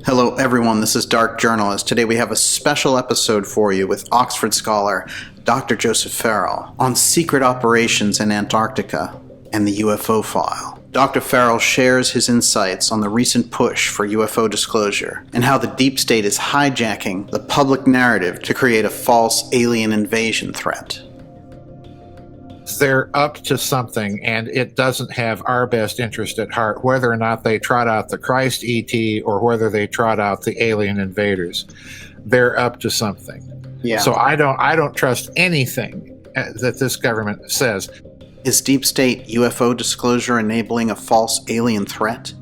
Hello everyone, this is Dark Journalist. Today we have a special episode for you with Oxford scholar Dr. Joseph Farrell on secret operations in Antarctica and the UFO file. Dr. Farrell shares his insights on the recent push for UFO disclosure and how the deep state is hijacking the public narrative to create a false alien invasion threat. They're up to something, and it doesn't have our best interest at heart, whether or not they trot out the Christ ET or whether they trot out the alien invaders. They're up to something. Yeah. So I don't trust anything that this government says. Is deep state UFO disclosure enabling a false alien threat?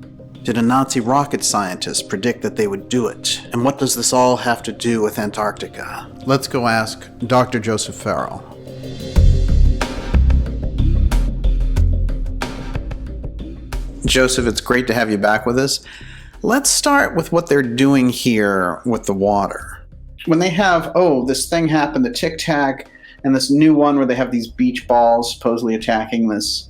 Did a Nazi rocket scientist predict that they would do it? And what does this all have to do with Antarctica? Let's go ask Dr. Joseph Farrell. Joseph, it's great to have you back with us. Let's start with what they're doing here with the water. When they have, this thing happened, the Tic Tac, and this new one where they have these beach balls supposedly attacking this,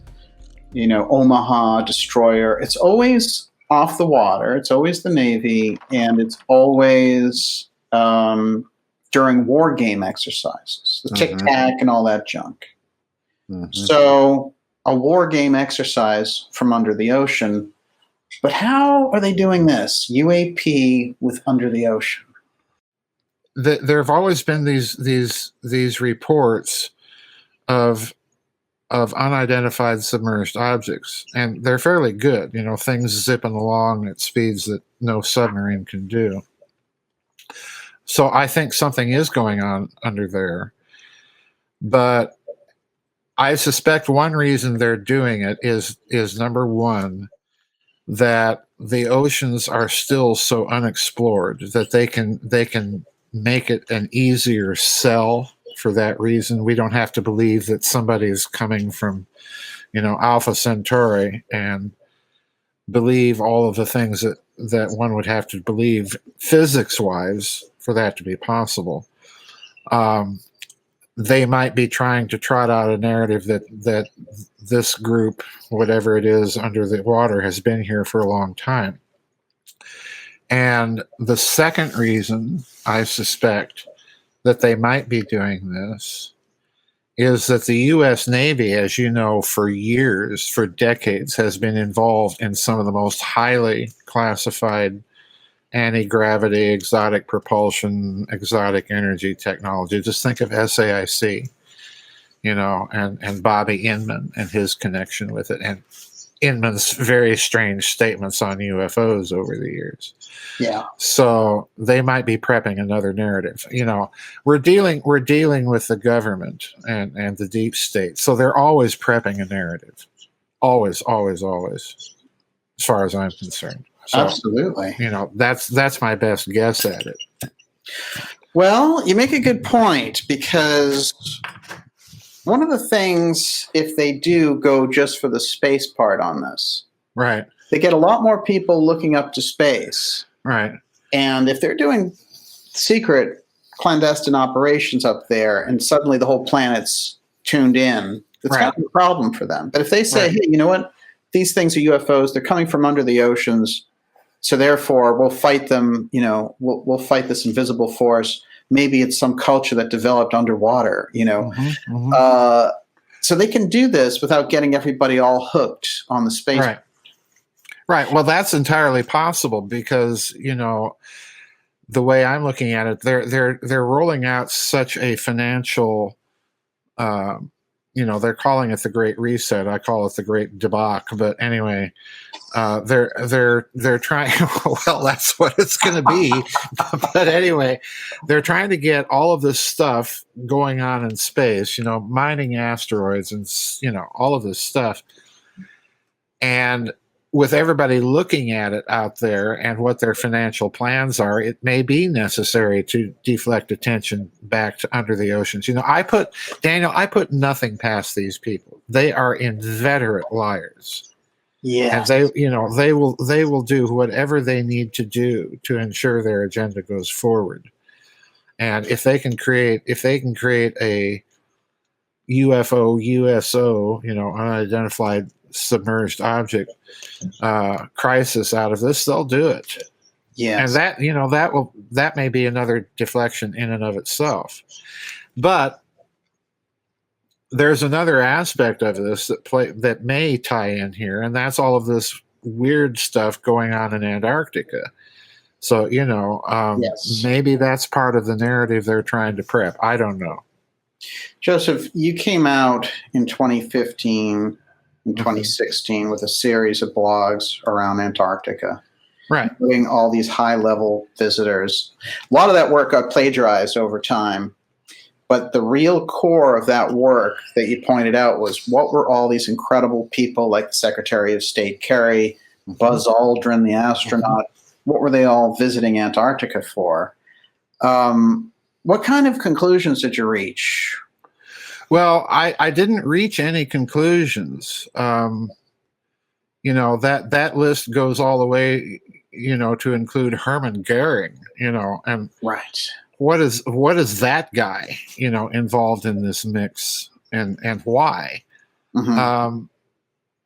Omaha destroyer. It's always off the water. It's always the Navy, and it's always during war game exercises, the Tic Tac and all that junk. Mm-hmm. So a war game exercise from under the ocean. But how are they doing this? UAP with under the ocean. There have always been these reports of unidentified submerged objects, and they're fairly good. Things zipping along at speeds that no submarine can do. So I think something is going on under there, but I suspect one reason they're doing it is number one, that the oceans are still so unexplored that they can make it an easier sell for that reason. We don't have to believe that somebody's coming from, Alpha Centauri and believe all of the things that one would have to believe physics-wise for that to be possible. They might be trying to trot out a narrative that this group, whatever it is under the water, has been here for a long time. And the second reason I suspect that they might be doing this is that the U.S. Navy, as you know, for years, for decades, has been involved in some of the most highly classified anti-gravity, exotic propulsion, exotic energy technology. Just think of SAIC, and Bobby Inman and his connection with it, and Inman's very strange statements on UFOs over the years. Yeah. So they might be prepping another narrative. We're dealing with the government and the deep state, so they're always prepping a narrative. Always, always, always, as far as I'm concerned. So, absolutely. That's my best guess at it. Well, you make a good point, because one of the things, if they do go just for the space part on this, right, they get a lot more people looking up to space. Right. And if they're doing secret clandestine operations up there and suddenly the whole planet's tuned in, it's right. kind of a problem for them. But if they say, right. hey, you know what? These things are UFOs. They're coming from under the oceans. So therefore, we'll fight them, we'll fight this invisible force. Maybe it's some culture that developed underwater, So they can do this without getting everybody all hooked on the space. Right. Right. Well, that's entirely possible because, the way I'm looking at it, they're rolling out such a financial, they're calling it the Great Reset. I call it the Great Debacle. But anyway, they're trying. Well, that's what it's going to be. But anyway, they're trying to get all of this stuff going on in space. Mining asteroids and all of this stuff, and with everybody looking at it out there and what their financial plans are, it may be necessary to deflect attention back to under the oceans. I put nothing past these people. They are inveterate liars. Yeah. And they will do whatever they need to do to ensure their agenda goes forward. And if they can create a UFO, USO, unidentified submerged object crisis out of this, they'll do it. And Yes. that may be another deflection in and of itself. But there's another aspect of this that may tie in here, and that's all of this weird stuff going on in Antarctica. So, Yes. maybe that's part of the narrative they're trying to prep. I don't know. Joseph, you came out in 2015 and 2016 with a series of blogs around Antarctica, Right. including all these high-level visitors. A lot of that work got plagiarized over time, but the real core of that work that you pointed out was what were all these incredible people like the Secretary of State Kerry, Buzz Aldrin, the astronaut, what were they all visiting Antarctica for? What kind of conclusions did you reach? Well, I didn't reach any conclusions. That list goes all the way, to include Hermann Goering, and Right. what is that guy, involved in this mix, and why? Mm-hmm.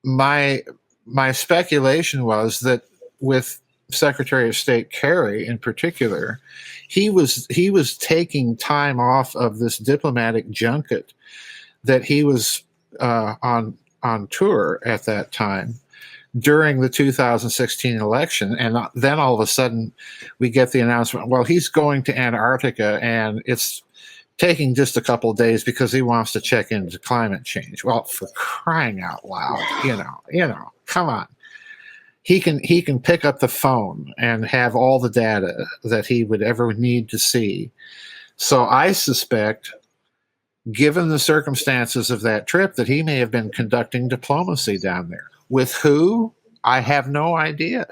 My speculation was that with Secretary of State Kerry in particular, he was taking time off of this diplomatic junket that he was on tour at that time during the 2016 election, and then all of a sudden we get the announcement, well, he's going to Antarctica and it's taking just a couple of days because he wants to check into climate change. Well, for crying out loud, come on. He can pick up the phone and have all the data that he would ever need to see. So I suspect, given the circumstances of that trip, that he may have been conducting diplomacy down there. With who? I have no idea.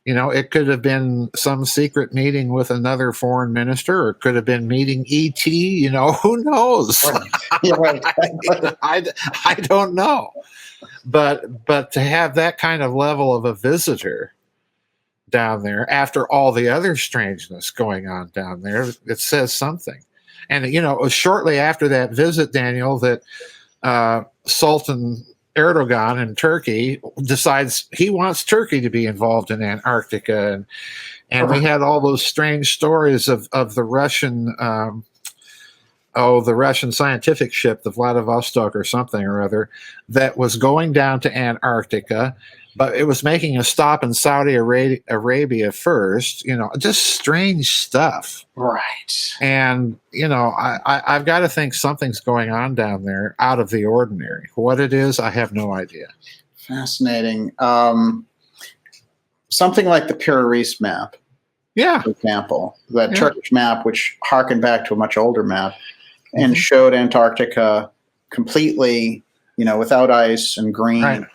It could have been some secret meeting with another foreign minister, or it could have been meeting E.T., who knows? Right. I don't know. But to have that kind of level of a visitor down there after all the other strangeness going on down there, it says something. And, it was shortly after that visit, Daniel, that Sultan Erdogan in Turkey decides he wants Turkey to be involved in Antarctica. And we had all those strange stories of the Russian, the Russian scientific ship, the Vladivostok or something or other, that was going down to Antarctica, but it was making a stop in Saudi Arabia first, just strange stuff. Right. And, I've got to think something's going on down there out of the ordinary. What it is, I have no idea. Fascinating. Something like the Piraeus map. Yeah. For example, that Turkish map, which harkened back to a much older map and showed Antarctica completely, without ice and green. Right.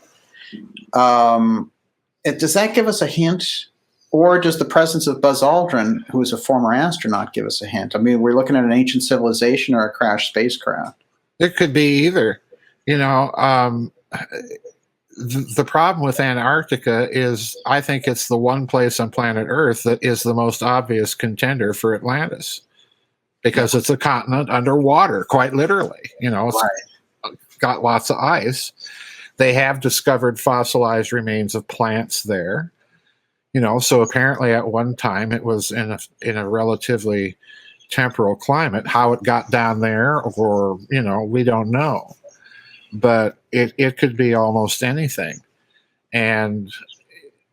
Does that give us a hint, or does the presence of Buzz Aldrin, who is a former astronaut, give us a hint? I mean, we're looking at an ancient civilization or a crashed spacecraft. It could be either. The problem with Antarctica is I think it's the one place on planet Earth that is the most obvious contender for Atlantis, because it's a continent underwater, quite literally. It's got lots of ice. They have discovered fossilized remains of plants there. So apparently at one time it was in a relatively temperate climate. How it got down there, or we don't know. But it could be almost anything. And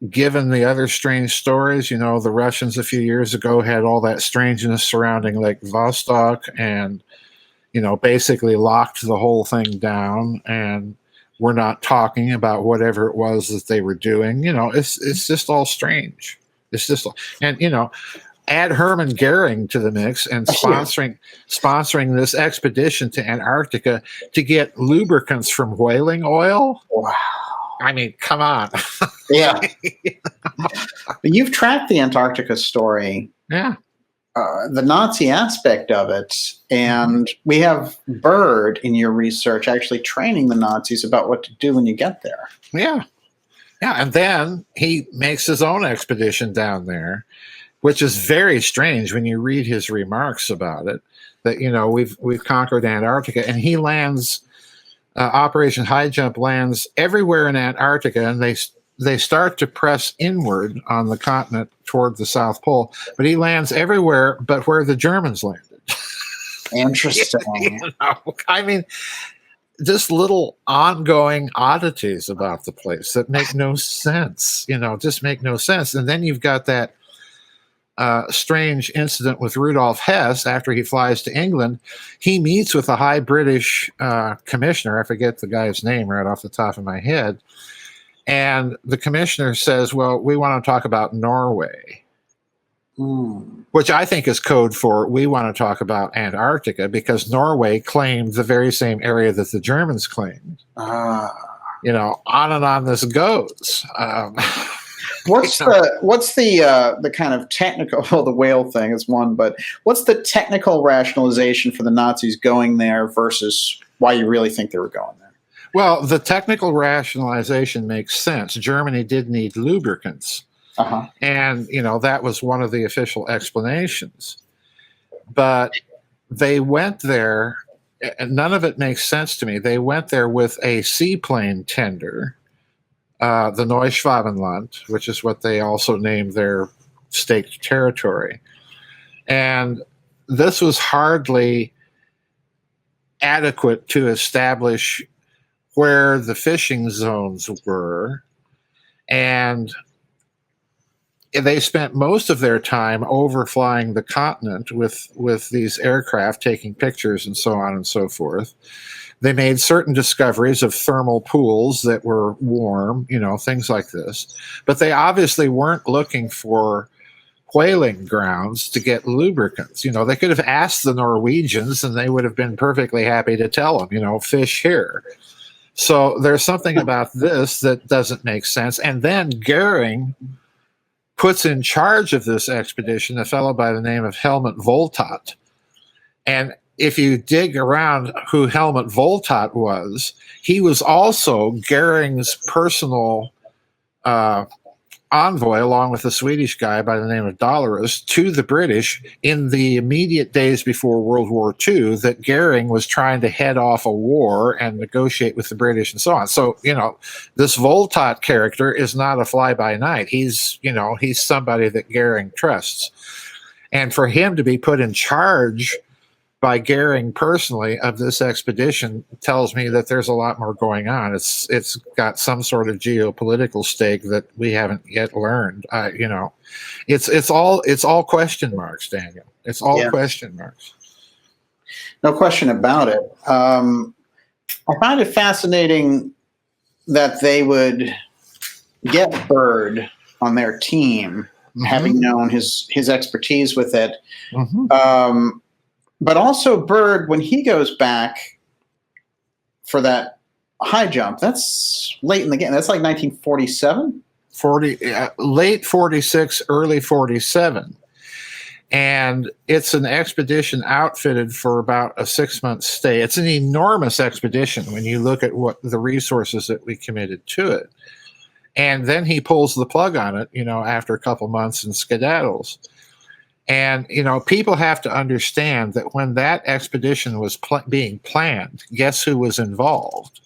given the other strange stories, the Russians a few years ago had all that strangeness surrounding Lake Vostok, and basically locked the whole thing down, and we're not talking about whatever it was that they were doing. It's just all strange. It's just, and add Hermann Goering to the mix and sponsoring this expedition to Antarctica to get lubricants from whaling oil. Wow. I mean, come on. Yeah. You've tracked the Antarctica story. Yeah. The Nazi aspect of it, and we have Byrd in your research actually training the Nazis about what to do when you get there. Yeah. And then he makes his own expedition down there, which is very strange when you read his remarks about it, that, we've conquered Antarctica, and he lands, Operation Highjump lands everywhere in Antarctica, and they start to press inward on the continent toward the South Pole, but he lands everywhere but where the Germans landed. Interesting. I mean, just little ongoing oddities about the place that make no sense, just make no sense. And then you've got that strange incident with Rudolf Hess after he flies to England. He meets with a high British commissioner. I forget the guy's name right off the top of my head. And the commissioner says, well, we want to talk about Norway. Which I think is code for we want to talk about Antarctica, because Norway claimed the very same area that the Germans claimed. On and on this goes. What's the kind of technical? Well, the whale thing is one, but what's the technical rationalization for the Nazis going there versus why you really think they were going there? Well, the technical rationalization makes sense. Germany did need lubricants. And, that was one of the official explanations. But they went there, and none of it makes sense to me. They went there with a seaplane tender, the Neuschwabenland, which is what they also named their staked territory. And this was hardly adequate to establish where the fishing zones were. And they spent most of their time overflying the continent with these aircraft, taking pictures and so on and so forth. They made certain discoveries of thermal pools that were warm, things like this. But they obviously weren't looking for whaling grounds to get lubricants. They could have asked the Norwegians and they would have been perfectly happy to tell them, fish here. So there's something about this that doesn't make sense. And then Goering puts in charge of this expedition a fellow by the name of Helmut Voltat. And if you dig around who Helmut Voltat was, he was also Goering's personal envoy, along with a Swedish guy by the name of Dollerus, to the British in the immediate days before World War II, that Goering was trying to head off a war and negotiate with the British and so on. So, this Voltat character is not a fly-by-night. He's somebody that Goering trusts. And for him to be put in charge by Goering personally of this expedition tells me that there's a lot more going on. It's got some sort of geopolitical stake that we haven't yet learned. It's all question marks, Daniel. It's all question marks. No question about it. I find it fascinating that they would get Byrd on their team, having known his expertise with it. But also Byrd, when he goes back for that high jump, that's late in the game. That's like 1947? Late 46, early 47. And it's an expedition outfitted for about a 6-month stay. It's an enormous expedition when you look at what the resources that we committed to it. And then he pulls the plug on it, after a couple months and skedaddles. And, people have to understand that when that expedition was being planned, guess who was involved?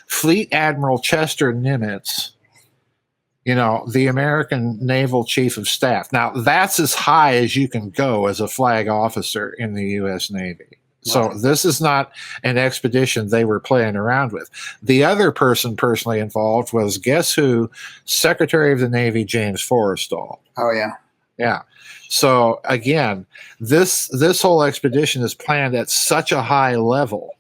Fleet Admiral Chester Nimitz, the American Naval Chief of Staff. Now, that's as high as you can go as a flag officer in the U.S. Navy. So this is not an expedition they were playing around with. The other person personally involved was, guess who? Secretary of the Navy James Forrestal. Oh, yeah. Yeah. So again, this whole expedition is planned at such a high level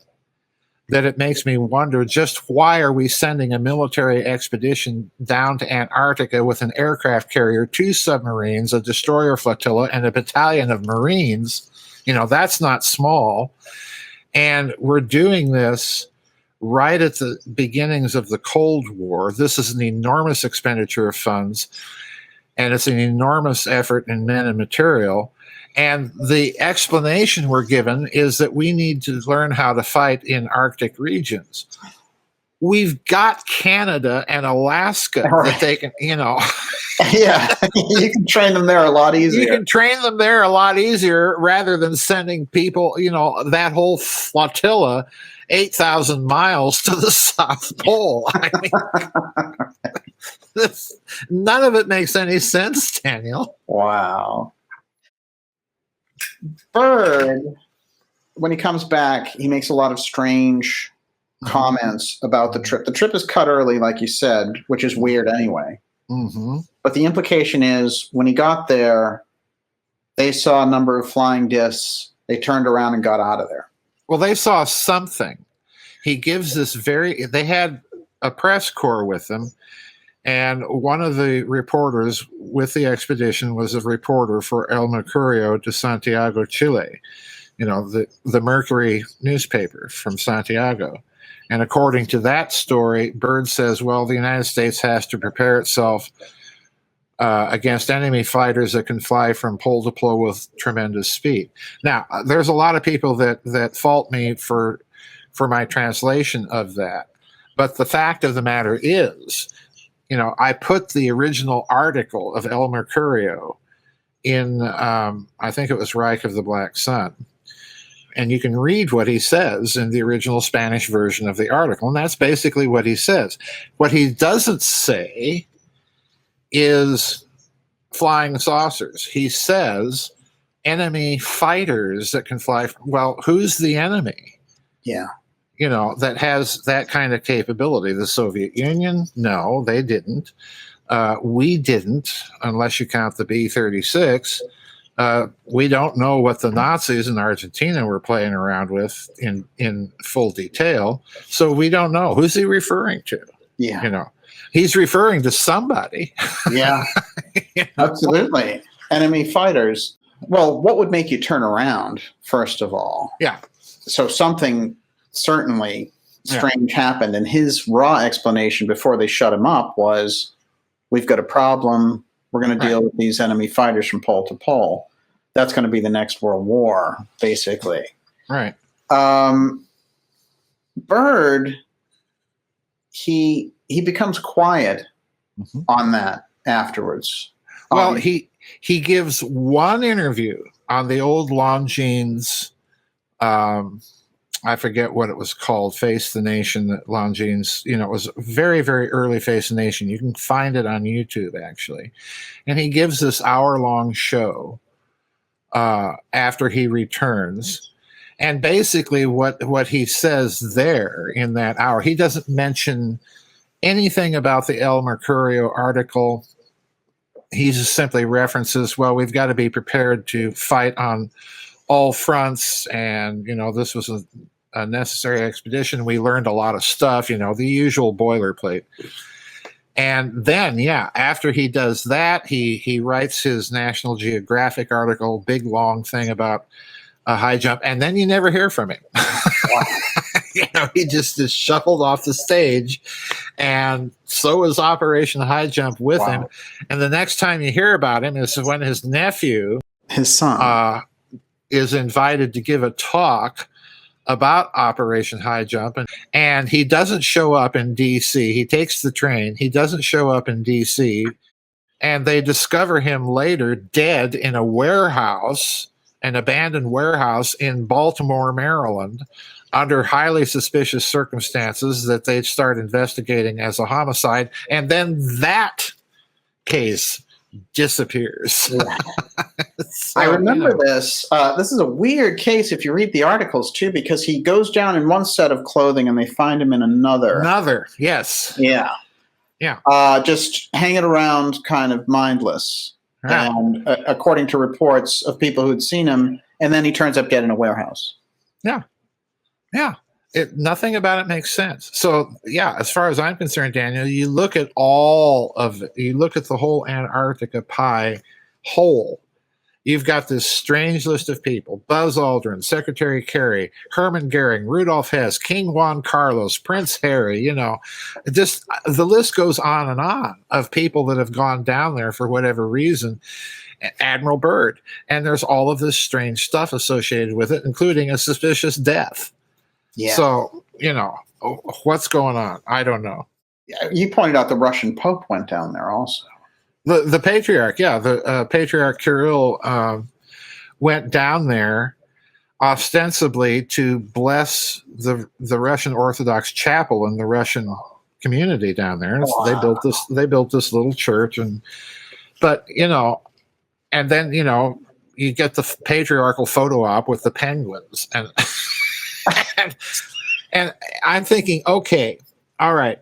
that it makes me wonder just why are we sending a military expedition down to Antarctica with an aircraft carrier, 2 submarines, a destroyer flotilla, and a battalion of Marines? That's not small. And we're doing this right at the beginnings of the Cold War. This is an enormous expenditure of funds. And it's an enormous effort in men and material. And the explanation we're given is that we need to learn how to fight in Arctic regions. We've got Canada and Alaska that they can, Yeah, you can train them there a lot easier. You can train them there a lot easier rather than sending people, that whole flotilla 8,000 miles to the South Pole. I mean, None of it makes any sense, Daniel. Wow. Byrd, when he comes back, he makes a lot of strange comments about the trip. The trip is cut early, like you said, which is weird anyway. Mm-hmm. But the implication is when he got there, they saw a number of flying discs. They turned around and got out of there. Well, they saw something. He gives this they had a press corps with them, and one of the reporters with the expedition was a reporter for El Mercurio de Santiago, Chile, the Mercury newspaper from Santiago. And according to that story, Byrd says, well, the United States has to prepare itself against enemy fighters that can fly from pole to pole with tremendous speed. Now, there's a lot of people that fault me for my translation of that. But the fact of the matter is, I put the original article of El Mercurio in, I think it was Reich of the Black Sun. And you can read what he says in the original Spanish version of the article. And that's basically what he says. What he doesn't say is flying saucers. He says enemy fighters that can fly. Well, who's the enemy? Yeah. That has that kind of capability. The Soviet Union? No, they didn't. We didn't, unless you count the B-36. We don't know what the Nazis in Argentina were playing around with in full detail. So we don't know. Who's he referring to? Yeah. He's referring to somebody. Yeah, absolutely. Enemy fighters. Well, what would make you turn around, first of all? Yeah. So something certainly strange happened. And his raw explanation before they shut him up was, we've got a problem. We're going to deal with these enemy fighters from pole to pole. That's going to be the next World War, basically. Right. Byrd, he becomes quiet on that afterwards. Well, he gives one interview on the old Longines, I forget what it was called, Face the Nation, that Longines, it was very, very early Face the Nation. You can find it on YouTube, actually. And he gives this hour-long show after he returns. And basically what he says there in that hour, he doesn't mention anything about the El Mercurio article. He just simply references, well, we've got to be prepared to fight on all fronts. And, this was a necessary expedition. We learned a lot of stuff, the usual boilerplate. And then, after he does that, he writes his National Geographic article, big long thing about a high jump, and then you never hear from him. He just is shuffled off the stage, and so is Operation Highjump with him. And the next time you hear about him is when his nephew, his son, is invited to give a talk about Operation Highjump, and he doesn't show up in D.C. He takes the train. He doesn't show up in D.C., and they discover him later dead in a warehouse, an abandoned warehouse in Baltimore, Maryland, under highly suspicious circumstances that they'd start investigating as a homicide, and then that case disappears. So, I remember this. This is a weird case if you read the articles, too, because he goes down in one set of clothing and they find him in another. Yes. Yeah. Yeah. Just hanging around kind of mindless. Yeah. And according to reports of people who'd seen him, and then he turns up dead in a warehouse. Yeah. Yeah. Nothing about it makes sense. So, as far as I'm concerned, Daniel, you look at all of it. You look at the whole Antarctica pie whole. You've got this strange list of people: Buzz Aldrin, Secretary Kerry, Hermann Goering, Rudolf Hess, King Juan Carlos, Prince Harry. Just the list goes on and on of people that have gone down there for whatever reason. Admiral Byrd. And there's all of this strange stuff associated with it, including a suspicious death. Yeah. So, what's going on? I don't know. You pointed out the Russian Pope went down there also. The Patriarch, the Patriarch Kirill went down there ostensibly to bless the Russian Orthodox chapel in the Russian community down there. Wow. They built this little church, but and then you get the patriarchal photo op with the penguins, and and I'm thinking, okay, all right,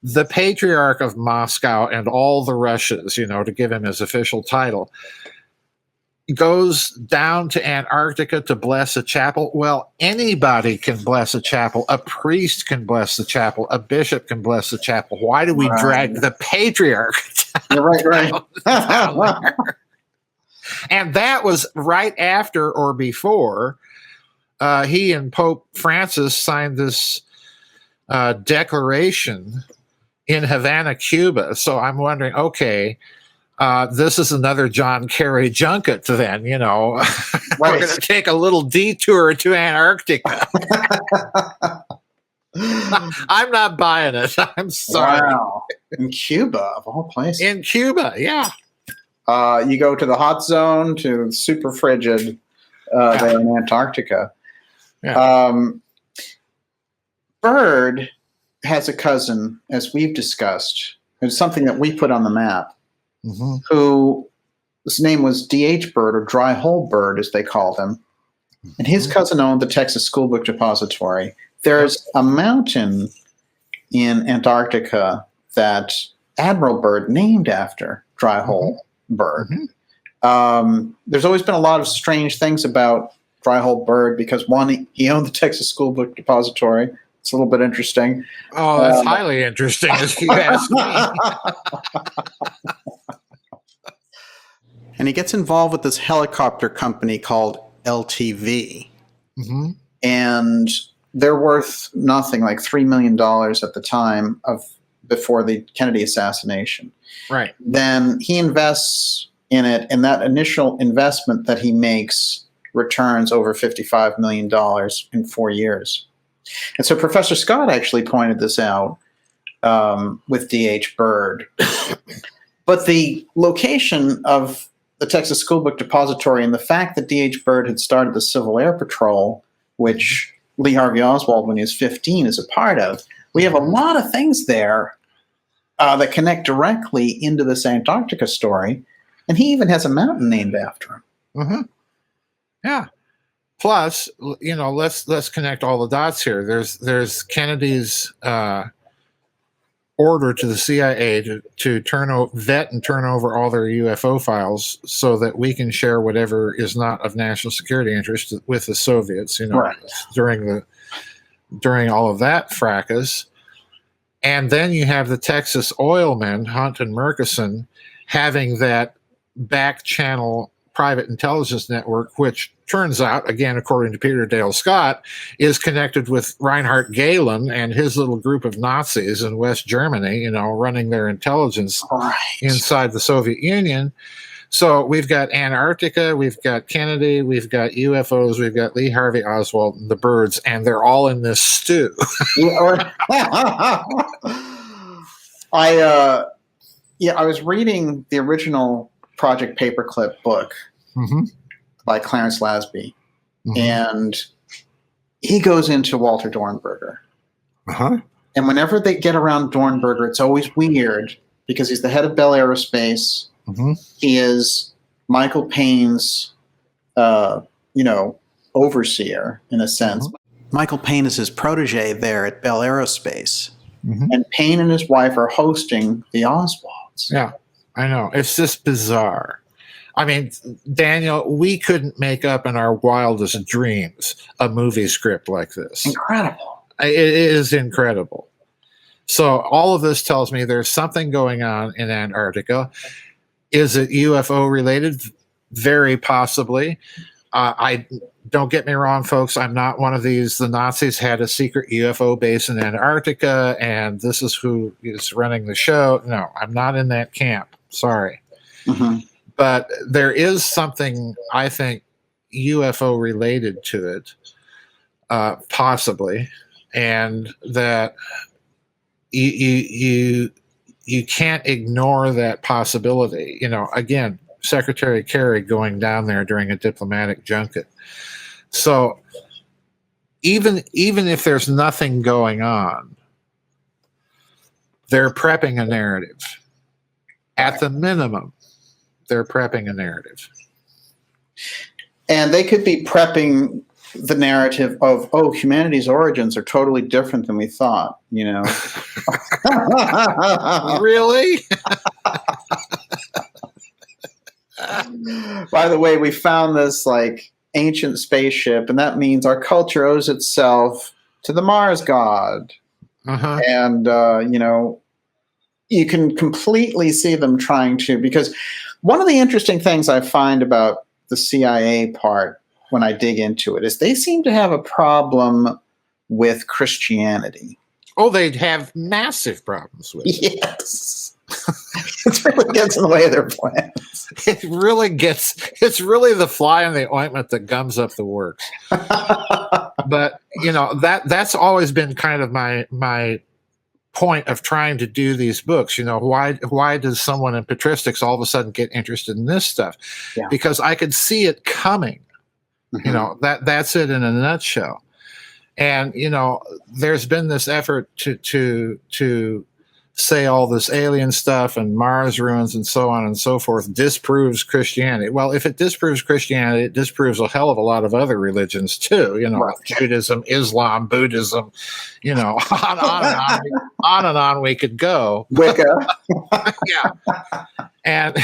the Patriarch of Moscow and all the Russias, to give him his official title, goes down to Antarctica to bless a chapel. Well, anybody can bless a chapel. A priest can bless the chapel. A bishop can bless the chapel. Why do we drag the patriarch? You're right. And that was right after or before he and Pope Francis signed this declaration in Havana, Cuba. So I'm wondering, okay, this is another John Kerry junket then, We're going to take a little detour to Antarctica. I'm not buying it. I'm sorry. Wow. In Cuba, of all places. In Cuba, yeah. You go to the hot zone, to super frigid there in Antarctica. Yeah. Byrd has a cousin, as we've discussed. It's something that we put on the map. Mm-hmm. Who his name was D.H. Byrd, or Dry Hole Byrd, as they called him. And his cousin owned the Texas Schoolbook Depository. There's a mountain in Antarctica that Admiral Byrd named after Dry Hole Byrd. Mm-hmm. There's always been a lot of strange things about Dry Hole Byrd because, one, he owned the Texas Schoolbook Depository. It's a little bit interesting. Oh, that's highly interesting, if you ask me. And he gets involved with this helicopter company called LTV. Mm-hmm. And they're worth nothing, like $3 million at the time before the Kennedy assassination. Right. Then he invests in it, and that initial investment that he makes returns over $55 million in 4 years. And so Professor Scott actually pointed this out with D.H. Byrd. But the location of the Texas Schoolbook Depository and the fact that D.H. Byrd had started the Civil Air Patrol, which Lee Harvey Oswald, when he was 15, is a part of, we have a lot of things there that connect directly into this Antarctica story. And he even has a mountain named after him. Mm-hmm. Yeah. Plus, let's connect all the dots here. There's Kennedy's order to the CIA to vet and turn over all their UFO files so that we can share whatever is not of national security interest with the Soviets. Right. during all of that fracas. And then you have the Texas oilmen, Hunt and Murchison, having that back channel private intelligence network, which turns out, again, according to Peter Dale Scott, is connected with Reinhard Gehlen and his little group of Nazis in West Germany, running their intelligence inside the Soviet Union. So we've got Antarctica, we've got Kennedy, we've got UFOs, we've got Lee Harvey Oswald and the Byrds, and they're all in this stew. I was reading the original Project Paperclip book by Clarence Lasby, and he goes into Walter Dornberger. And whenever they get around Dornberger, it's always weird because he's the head of Bell Aerospace. He is Michael Payne's, overseer in a sense. Michael Payne is his protege there at Bell Aerospace. And Payne and his wife are hosting the Oswalds. Yeah, I know. It's just bizarre. I mean, Daniel, we couldn't make up in our wildest dreams a movie script like this. Incredible. It is incredible. So all of this tells me there's something going on in Antarctica. Is it UFO related? Very possibly. I don't get me wrong, folks. I'm not one of these. The Nazis had a secret UFO base in Antarctica, and this is who is running the show. No, I'm not in that camp. Sorry. But there is something, I think, UFO related to it, possibly, and that you can't ignore that possibility. Again, Secretary Kerry going down there during a diplomatic junket. So even if there's nothing going on, They're prepping a narrative. At the minimum, they're prepping a narrative. And they could be prepping the narrative of, humanity's origins are totally different than we thought, Really? By the way, we found this ancient spaceship, and that means our culture owes itself to the Mars god. Uh-huh. And, you can completely see them trying to, because one of the interesting things I find about the CIA part when I dig into it is they seem to have a problem with Christianity. Oh, they'd have massive problems with it. Yes. It really gets in the way of their plans. It's really the fly in the ointment that gums up the works. But, that's always been kind of my point of trying to do these books. Why does someone in patristics all of a sudden get interested in this stuff? Yeah. Because I could see it coming. Mm-hmm. That's it in a nutshell. And there's been this effort to say all this alien stuff and Mars ruins and so on and so forth disproves Christianity. Well, if it disproves Christianity, it disproves a hell of a lot of other religions too. Right. Judaism, Islam, Buddhism, on and on we could go. Wicca. Yeah. And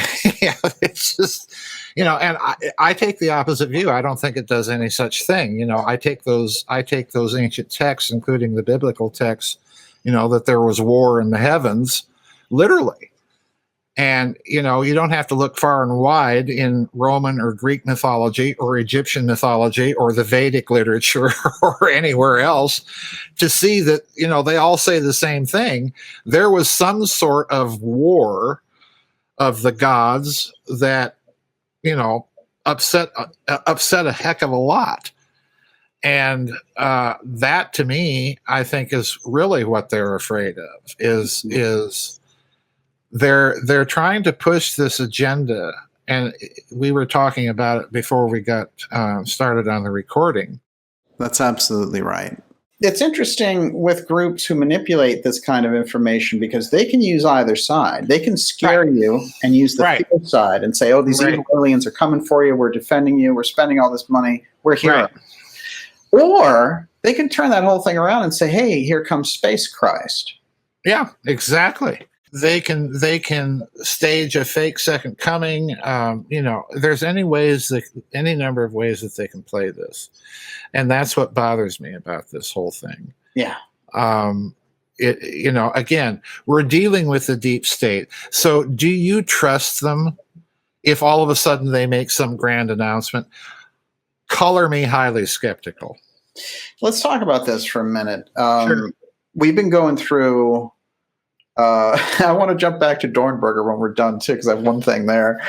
it's just, and I take the opposite view. I don't think it does any such thing. I take those ancient texts, including the biblical texts, that there was war in the heavens, literally. And, you don't have to look far and wide in Roman or Greek mythology or Egyptian mythology or the Vedic literature or anywhere else to see that, they all say the same thing. There was some sort of war of the gods that, upset a heck of a lot. And that, to me, I think is really what they're afraid of. Is they're trying to push this agenda, and we were talking about it before we got started on the recording. That's absolutely right. It's interesting with groups who manipulate this kind of information because they can use either side. They can scare you and use the fear side and say, these evil aliens are coming for you. We're defending you. We're spending all this money. We're here. Right. Or they can turn that whole thing around and say, hey, here comes Space Christ. Yeah, exactly. They can stage a fake second coming. There's any number of ways that they can play this. And that's what bothers me about this whole thing. Yeah. Again, we're dealing with the deep state. So do you trust them if all of a sudden they make some grand announcement? Color me highly skeptical. Let's talk about this for a minute. Sure. We've been going through. I want to jump back to Dornberger when we're done too, because I have one thing there.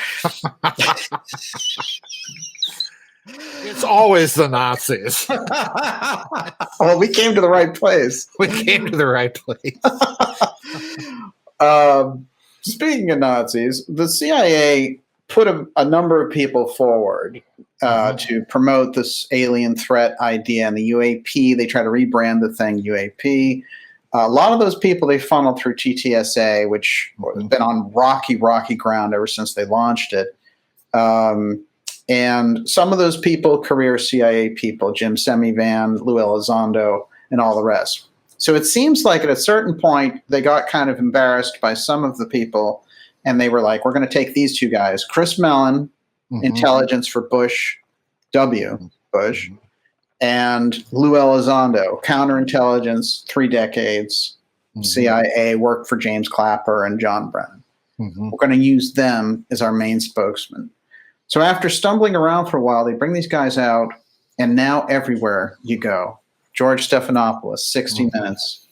It's always the Nazis. Well, we came to the right place. Speaking of Nazis, the CIA put a number of people forward to promote this alien threat idea and the UAP. They try to rebrand the thing UAP. A lot of those people they funneled through TTSA, which has been on rocky ground ever since they launched it. And some of those people, career CIA people, Jim Semivan, Lou Elizondo, and all the rest. So it seems like at a certain point, they got kind of embarrassed by some of the people, and they were like, we're going to take these two guys, Chris Mellon, intelligence for Bush, Bush, and Lou Elizondo, counterintelligence, 3 decades, CIA, worked for James Clapper and John Brennan. We're going to use them as our main spokesman. So after stumbling around for a while, they bring these guys out, and now everywhere you go, George Stephanopoulos, 60 Minutes,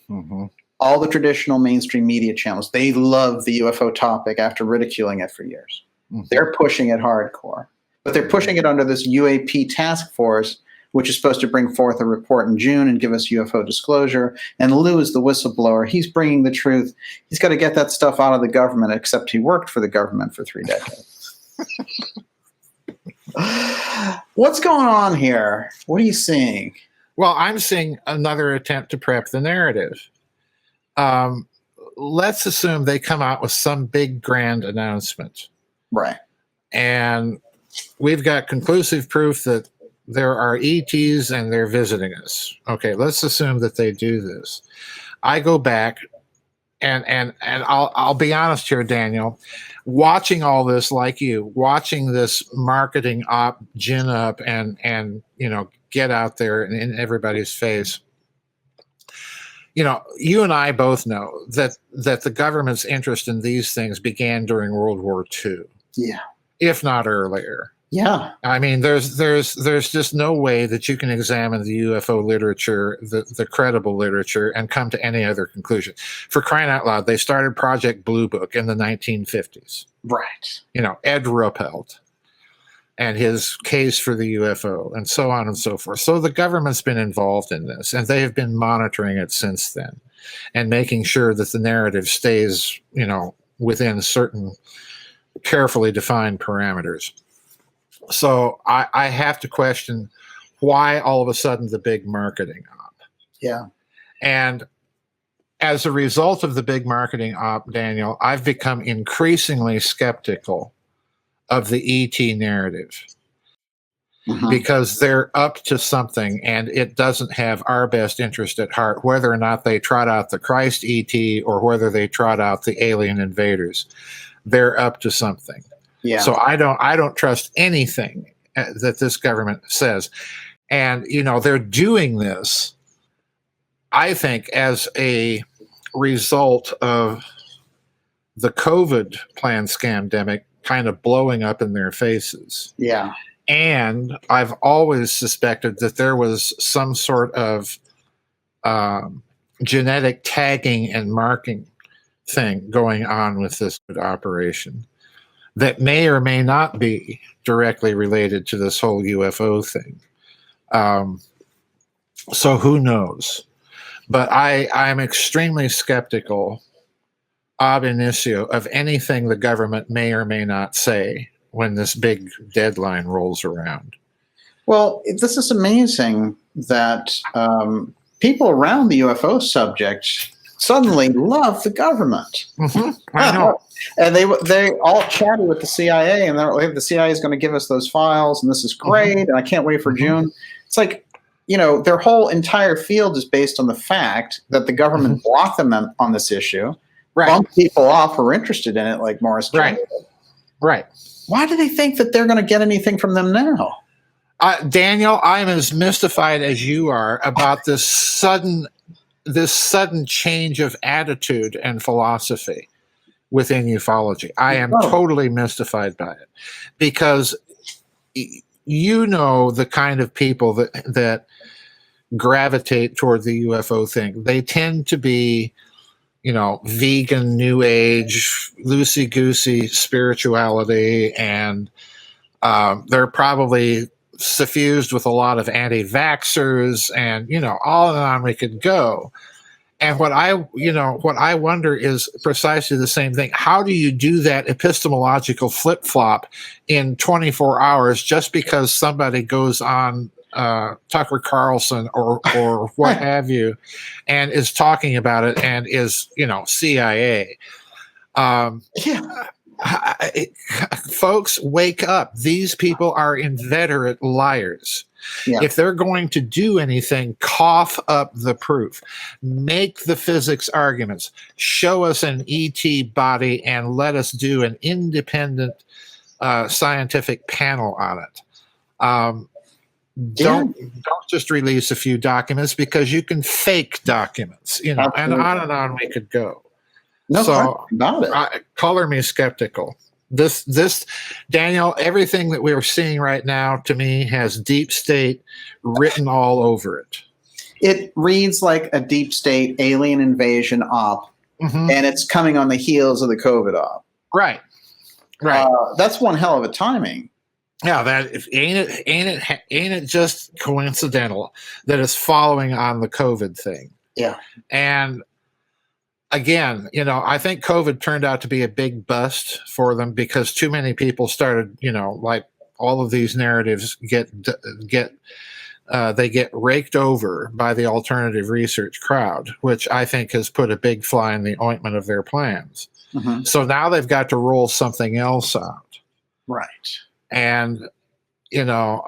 all the traditional mainstream media channels, they love the UFO topic after ridiculing it for years. They're pushing it hardcore. But they're pushing it under this UAP task force, which is supposed to bring forth a report in June and give us UFO disclosure. And Lou is the whistleblower. He's bringing the truth. He's got to get that stuff out of the government, except he worked for the government for 3 decades. What's going on here? What are you seeing? Well, I'm seeing another attempt to prep the narrative. let's assume they come out with some big grand announcement. Right. And we've got conclusive proof that there are ETs and they're visiting us. Okay, let's assume that they do this. I go back and I'll be honest here, Daniel, watching all this, like you, watching this marketing op gin up and get out there and in everybody's face. You and I both know that the government's interest in these things began during World War II. Yeah. If not earlier. Yeah. I mean, there's just no way that you can examine the UFO literature, the credible literature, and come to any other conclusion. For crying out loud, they started Project Blue Book in the 1950s. Right. Ed Ruppelt and his case for the UFO and so on and so forth. So the government's been involved in this, and they have been monitoring it since then and making sure that the narrative stays, within certain carefully defined parameters. So I have to question why all of a sudden the big marketing op. Yeah. And as a result of the big marketing op, Daniel, I've become increasingly skeptical of the ET narrative because they're up to something and it doesn't have our best interest at heart, whether or not they trot out the Christ ET or whether they trot out the alien invaders. They're up to something. Yeah. So I don't trust anything that this government says. And, they're doing this, I think, as a result of the COVID plan scamdemic kind of blowing up in their faces. Yeah. And I've always suspected that there was some sort of genetic tagging and marking thing going on with this operation that may or may not be directly related to this whole UFO thing. So who knows? But I'm extremely skeptical ab initio of anything the government may or may not say when this big deadline rolls around. Well, this is amazing that people around the UFO subject suddenly love the government. I know. And they all chatty with the CIA, and they're like, the CIA is going to give us those files, and this is great, and I can't wait for June. It's like, their whole entire field is based on the fact that the government blocked them on this issue, bumped people off who are interested in it, like Morris Kennedy. Right. Why do they think that they're going to get anything from them now? Daniel, I'm as mystified as you are about this sudden change of attitude and philosophy within ufology. I am totally mystified by it because the kind of people that gravitate toward the UFO thing. They tend to be, vegan, new age, loosey-goosey spirituality, and they're probably suffused with a lot of anti-vaxxers, and on and on we could go. And what I wonder is precisely the same thing. How do you do that epistemological flip-flop in 24 hours just because somebody goes on Tucker Carlson or what have you and is talking about it and is, CIA? Folks, wake up. These people are inveterate liars. Yeah. If they're going to do anything, cough up the proof, make the physics arguments, show us an ET body, and let us do an independent scientific panel on it. Don't just release a few documents because you can fake documents, and on we could go. No, so about it. Color me skeptical. This, Daniel, everything that we're seeing right now to me has deep state written all over it. It reads like a deep state alien invasion op, and it's coming on the heels of the COVID op. Right. That's one hell of a timing. Yeah, ain't it just coincidental that it's following on the COVID thing? Yeah, and. Again, I think COVID turned out to be a big bust for them because too many people started, like all of these narratives get they get raked over by the alternative research crowd, which I think has put a big fly in the ointment of their plans. Mm-hmm. So now they've got to roll something else out. Right. And, you know,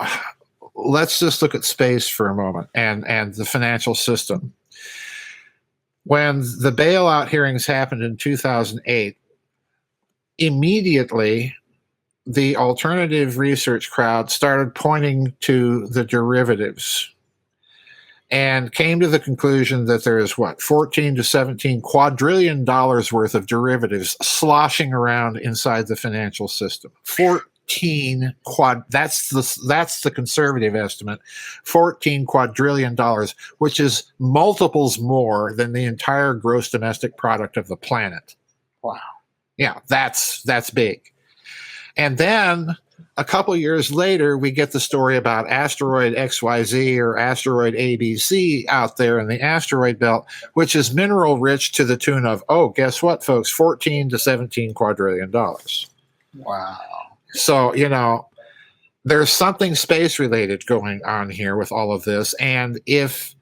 let's just look at space for a moment and the financial system. When the bailout hearings happened in 2008, immediately the alternative research crowd started pointing to the derivatives and came to the conclusion that there is 14 to 17 quadrillion dollars worth of derivatives sloshing around inside the financial system. That's the conservative estimate. 14 quadrillion dollars, which is multiples more than the entire gross domestic product of the planet. Wow. Yeah, that's big. And then a couple years later, we get the story about asteroid XYZ or asteroid ABC out there in the asteroid belt, which is mineral rich to the tune of, guess what, folks? 14 to 17 quadrillion dollars. Wow. So, you know, there's something space related going on here with all of this. And if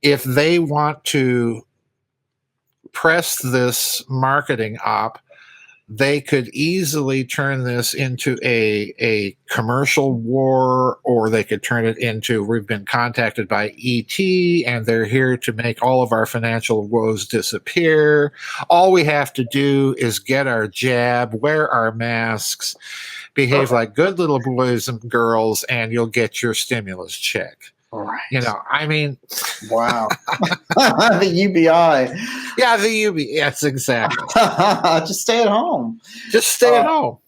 they want to press this marketing op, they could easily turn this into a commercial war, or they could turn it into, we've been contacted by ET and they're here to make all of our financial woes disappear. All we have to do is get our jab, wear our masks, behave like good little boys and girls, and you'll get your stimulus check. Right. You know, I mean, wow. The UBI. Yeah, the UBI. Yes, exactly. Just stay at home. Just stay at home.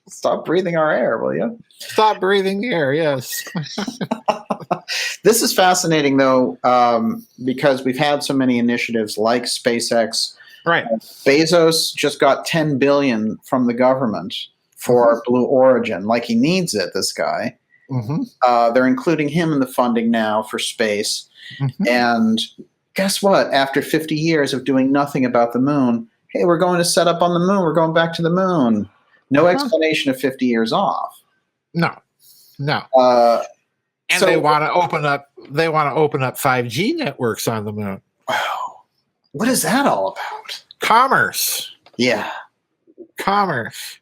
Stop breathing our air, will you? Stop breathing the air, yes. This is fascinating, though, because we've had so many initiatives like SpaceX. Right. Bezos just got $10 billion from the government for Blue Origin. Like, he needs it, this guy. Mm-hmm. They're including him in the funding now for space. Mm-hmm. And guess what? After 50 years of doing nothing about the moon, hey, we're going to set up on the moon. We're going back to the moon. No explanation of 50 years off. No. And so, they want to open up 5G networks on the moon. Wow. What is that all about? Commerce. Yeah. Commerce.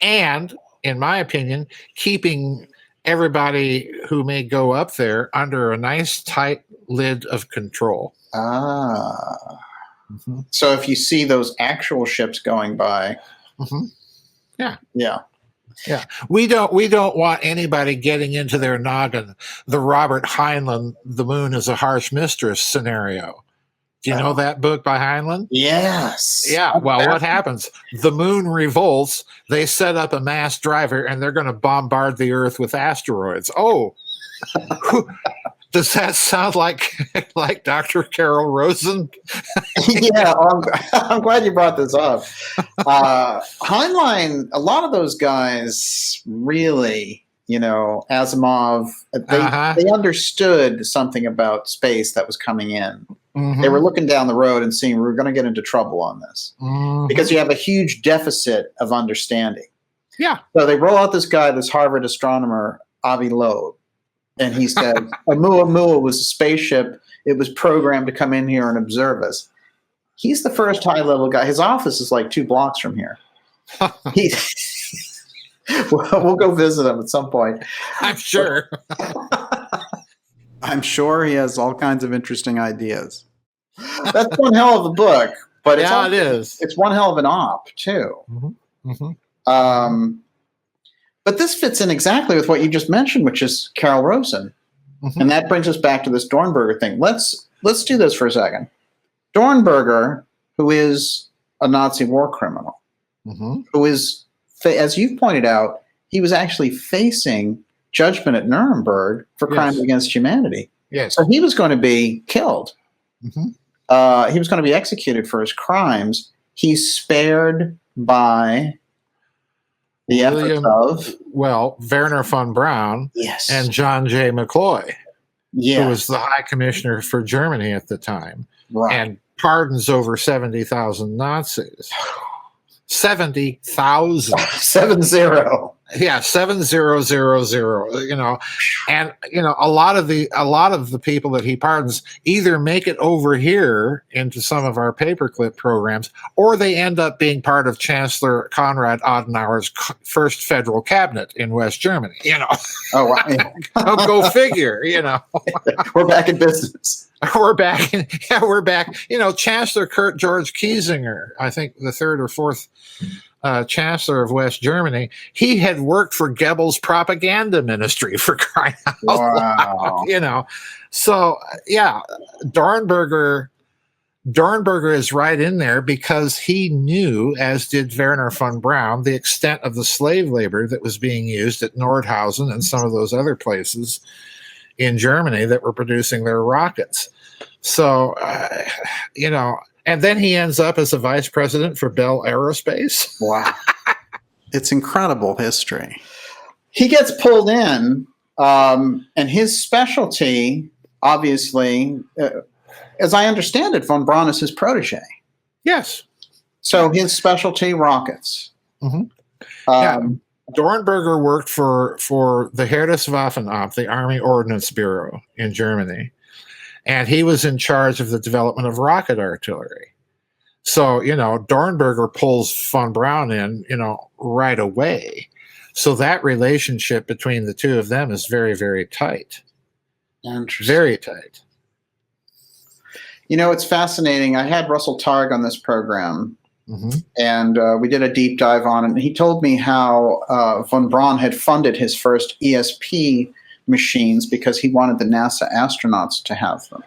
And, in my opinion, keeping everybody who may go up there under a nice tight lid of control. Mm-hmm. So if you see those actual ships going by, yeah, we don't want anybody getting into their noggin the Robert Heinlein "the moon is a harsh mistress" scenario. Do you know that book by Heinlein? Yes. Yeah. Well, what happens? The moon revolts. They set up a mass driver, and they're going to bombard the Earth with asteroids. Oh, does that sound like Dr. Carol Rosen? Yeah, I'm glad you brought this up. Heinlein, a lot of those guys really, Asimov, they understood something about space that was coming in. Mm-hmm. They were looking down the road and seeing we're going to get into trouble on this because you have a huge deficit of understanding. Yeah. So they roll out this guy, this Harvard astronomer, Avi Loeb, and he said, Oumuamua was a spaceship. It was programmed to come in here and observe us. He's the first high-level guy. His office is like 2 blocks from here. We'll go visit him at some point. I'm sure. I'm sure he has all kinds of interesting ideas. That's one hell of a book, but it is. It's one hell of an op too. Mm-hmm. Mm-hmm. But this fits in exactly with what you just mentioned, which is Carol Rosen, and that brings us back to this Dornberger thing. Let's do this for a second. Dornberger, who is a Nazi war criminal, who is, as you've pointed out, he was actually facing judgment at Nuremberg for crimes against humanity. Yes. So he was going to be killed. Mm-hmm. He was going to be executed for his crimes. He's spared by the efforts of Wernher von Braun and John J. McCloy, who was the High Commissioner for Germany at the time, and pardons over 70,000 Nazis. 70,000. 70. Yeah, 7000, and a lot of the people that he pardons either make it over here into some of our paperclip programs, or they end up being part of Chancellor Konrad Adenauer's first federal cabinet in West Germany. Oh, wow. Yeah. Go figure. We're back in business. We're back. We're back. Chancellor Kurt George Kiesinger, I think the third or fourth chancellor of West Germany, he had worked for Goebbels' propaganda ministry, for crying out loud. So yeah, Dornberger is right in there because he knew, as did Wernher von Braun, the extent of the slave labor that was being used at Nordhausen and some of those other places in Germany that were producing their rockets. So, and then he ends up as a vice president for Bell Aerospace. Wow. It's incredible history. He gets pulled in, and his specialty, obviously, as I understand it, von Braun is his protege. Yes. So his specialty, rockets. Mm-hmm. Dornberger worked for the Heereswaffenamt, the Army Ordnance Bureau in Germany. And he was in charge of the development of rocket artillery. So, Dornberger pulls von Braun in, right away. So that relationship between the two of them is very, very tight. Interesting. Very tight. It's fascinating. I had Russell Targ on this program, mm-hmm. and we did a deep dive on it. And he told me how von Braun had funded his first ESP machines because he wanted the NASA astronauts to have them.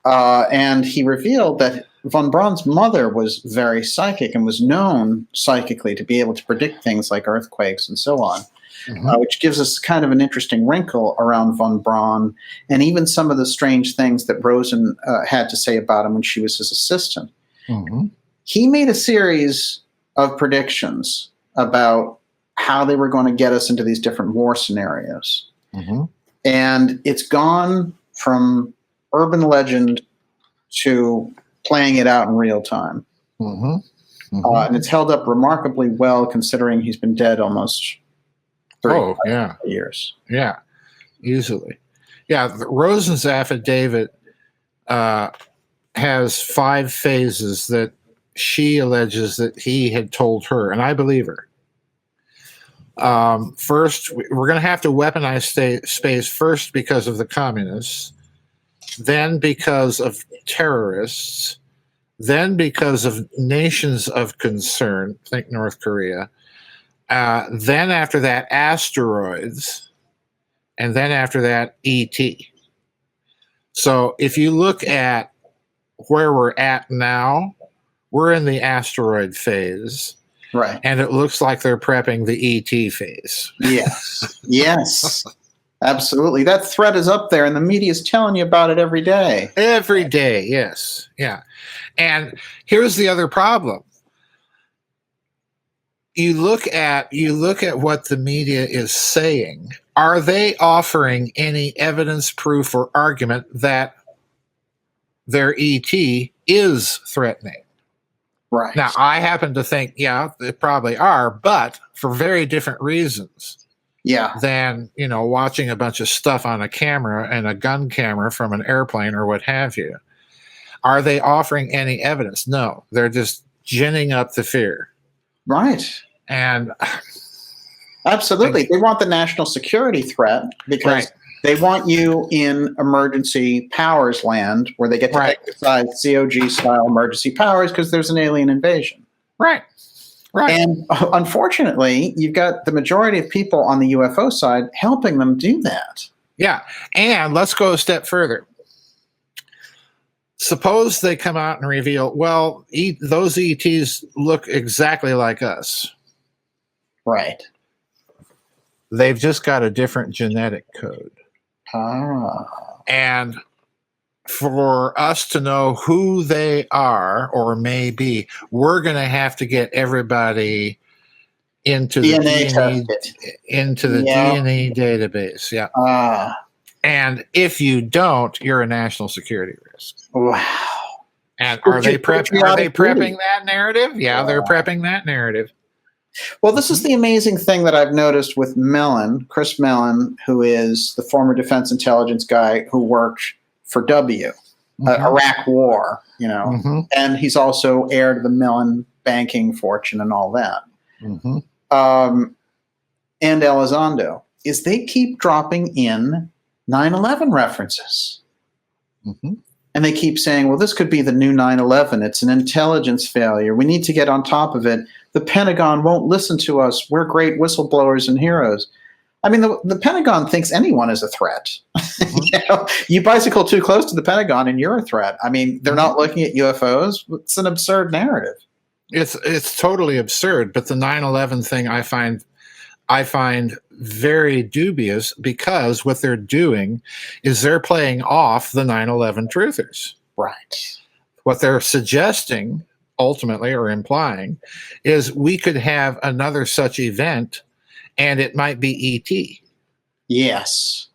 And he revealed that von Braun's mother was very psychic and was known psychically to be able to predict things like earthquakes and so on, mm-hmm. Which gives us kind of an interesting wrinkle around von Braun and even some of the strange things that Rosen had to say about him when she was his assistant. Mm-hmm. He made a series of predictions about how they were going to get us into these different war scenarios. Mm-hmm. And it's gone from urban legend to playing it out in real time. Mm-hmm. Mm-hmm. And it's held up remarkably well considering he's been dead almost 35 years. Yeah, easily. Yeah, Rosen's affidavit has 5 phases that she alleges that he had told her, and I believe her. First, we're going to have to weaponize space first because of the communists, then because of terrorists, then because of nations of concern, think North Korea, then after that, asteroids, and then after that, ET. So if you look at where we're at now, we're in the asteroid phase. Right. And it looks like they're prepping the ET phase. Yes. Yes. Absolutely. That threat is up there, and the media is telling you about it every day. Every day, yes. Yeah. And here's the other problem. You look at what the media is saying. Are they offering any evidence, proof, or argument that their ET is threatening? Right. Now, I happen to think, yeah, they probably are, but for very different reasons. Yeah. Than, watching a bunch of stuff on a camera and a gun camera from an airplane or what have you. Are they offering any evidence? No. They're just ginning up the fear. Right. And absolutely. They want the national security threat because they want you in emergency powers land where they get to exercise COG-style emergency powers because there's an alien invasion. Right. Right. And unfortunately, you've got the majority of people on the UFO side helping them do that. Yeah. And let's go a step further. Suppose they come out and reveal, well, those ETs look exactly like us. Right. They've just got a different genetic code. And for us to know who they are or may be, we're going to have to get everybody into the DNA database. Yeah. And if you don't, you're a national security risk. Wow. And are they prepping that narrative? Yeah, they're prepping that narrative. Well, this is the amazing thing that I've noticed with Mellon, Chris Mellon, who is the former defense intelligence guy who worked for Iraq War, and he's also heir to the Mellon banking fortune and all that. And Elizondo, is they keep dropping in 9/11 references. And they keep saying, well, this could be the new 9/11. It's an intelligence failure. We need to get on top of it. The Pentagon won't listen to us. We're great whistleblowers and heroes. I mean, the Pentagon thinks anyone is a threat. You bicycle too close to the Pentagon and you're a threat. I mean, they're not looking at UFOs. It's an absurd narrative. It's totally absurd. But the 9/11 thing I find very dubious, because what they're doing is they're playing off the 9/11 truthers. Right. What they're suggesting, ultimately, or implying, is we could have another such event, and it might be ET. Yes.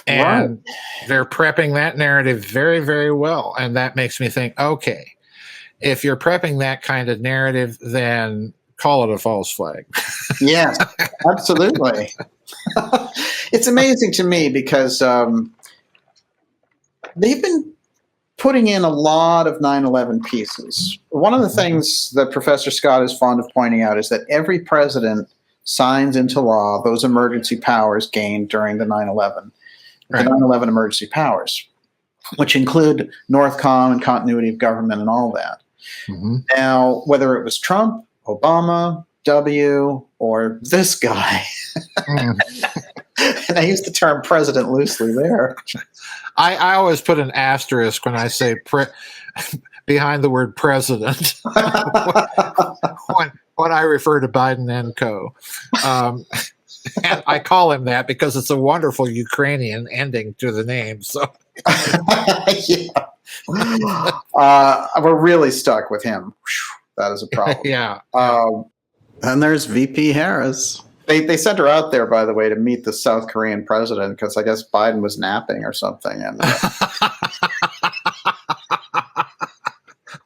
And they're prepping that narrative very, very well. And that makes me think, okay, if you're prepping that kind of narrative, then call it a false flag. Yes, absolutely. It's amazing to me because they've been putting in a lot of 9/11 pieces. One of the things that Professor Scott is fond of pointing out is that every president signs into law those emergency powers gained during the 9/11 emergency powers, which include Northcom and continuity of government and all that. Now, whether it was Trump, Obama, W, or this guy, and I use the term president loosely there. I always put an asterisk when I say behind the word president when I refer to Biden and co. And I call him that because it's a wonderful Ukrainian ending to the name. So, we're really stuck with him. That is a problem. Yeah. And there's VP Harris. They sent her out there, by the way, to meet the South Korean president because I guess Biden was napping or something. And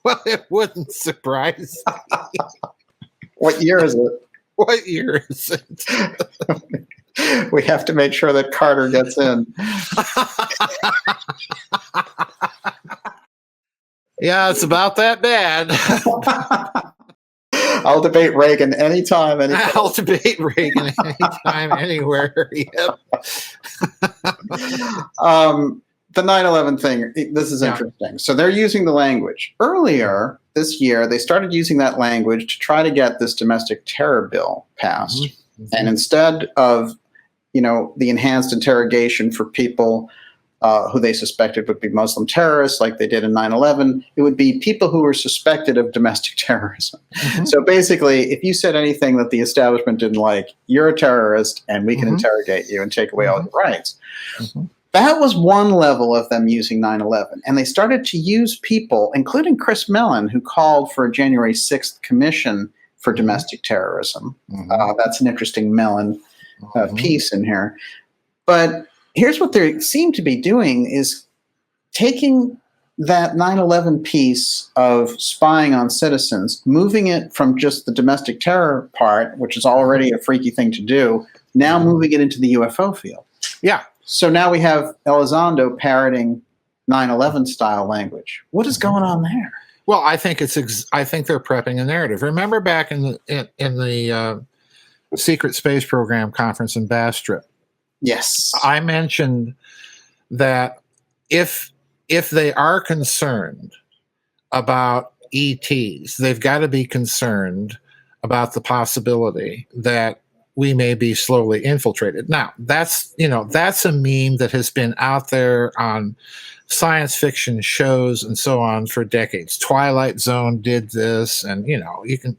well, it wouldn't surprise me. What year is it? What year is it? We have to make sure that Carter gets in. Yeah, it's about that bad. I'll debate Reagan anytime. I'll debate Reagan anytime, anywhere. Yep. The 9/11 thing, this is interesting. So they're using the language. Earlier this year, they started using that language to try to get this domestic terror bill passed. And instead of, the enhanced interrogation for people who they suspected would be Muslim terrorists like they did in 9/11, it would be people who were suspected of domestic terrorism. So basically, if you said anything that the establishment didn't like, you're a terrorist and we can interrogate you and take away all your rights. That was one level of them using 9/11. And they started to use people, including Chris Mellon, who called for a January 6th commission for domestic terrorism. That's an interesting Mellon piece in here. But here's what they seem to be doing is taking that 9/11 piece of spying on citizens, moving it from just the domestic terror part, which is already a freaky thing to do, now moving it into the UFO field. Yeah. So now we have Elizondo parroting 9/11 style language. What is going on there? Well, I think I think they're prepping a narrative. Remember back in the secret space program conference in Bastrop? Yes. I mentioned that if they are concerned about ETs, they've got to be concerned about the possibility that we may be slowly infiltrated. Now, that's a meme that has been out there on science fiction shows and so on for decades. Twilight Zone did this, and you can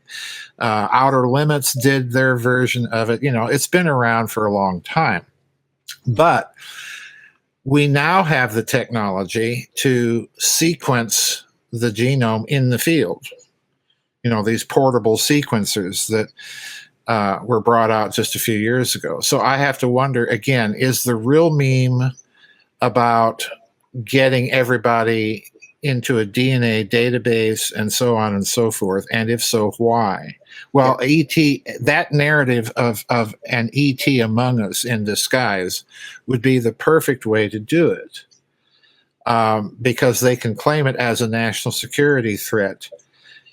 Outer Limits did their version of it. It's been around for a long time. But we now have the technology to sequence the genome in the field. These portable sequencers that were brought out just a few years ago. So I have to wonder, again, is the real meme about getting everybody into a DNA database and so on and so forth? And if so, why? Well, that narrative of an ET among us in disguise would be the perfect way to do it, because they can claim it as a national security threat.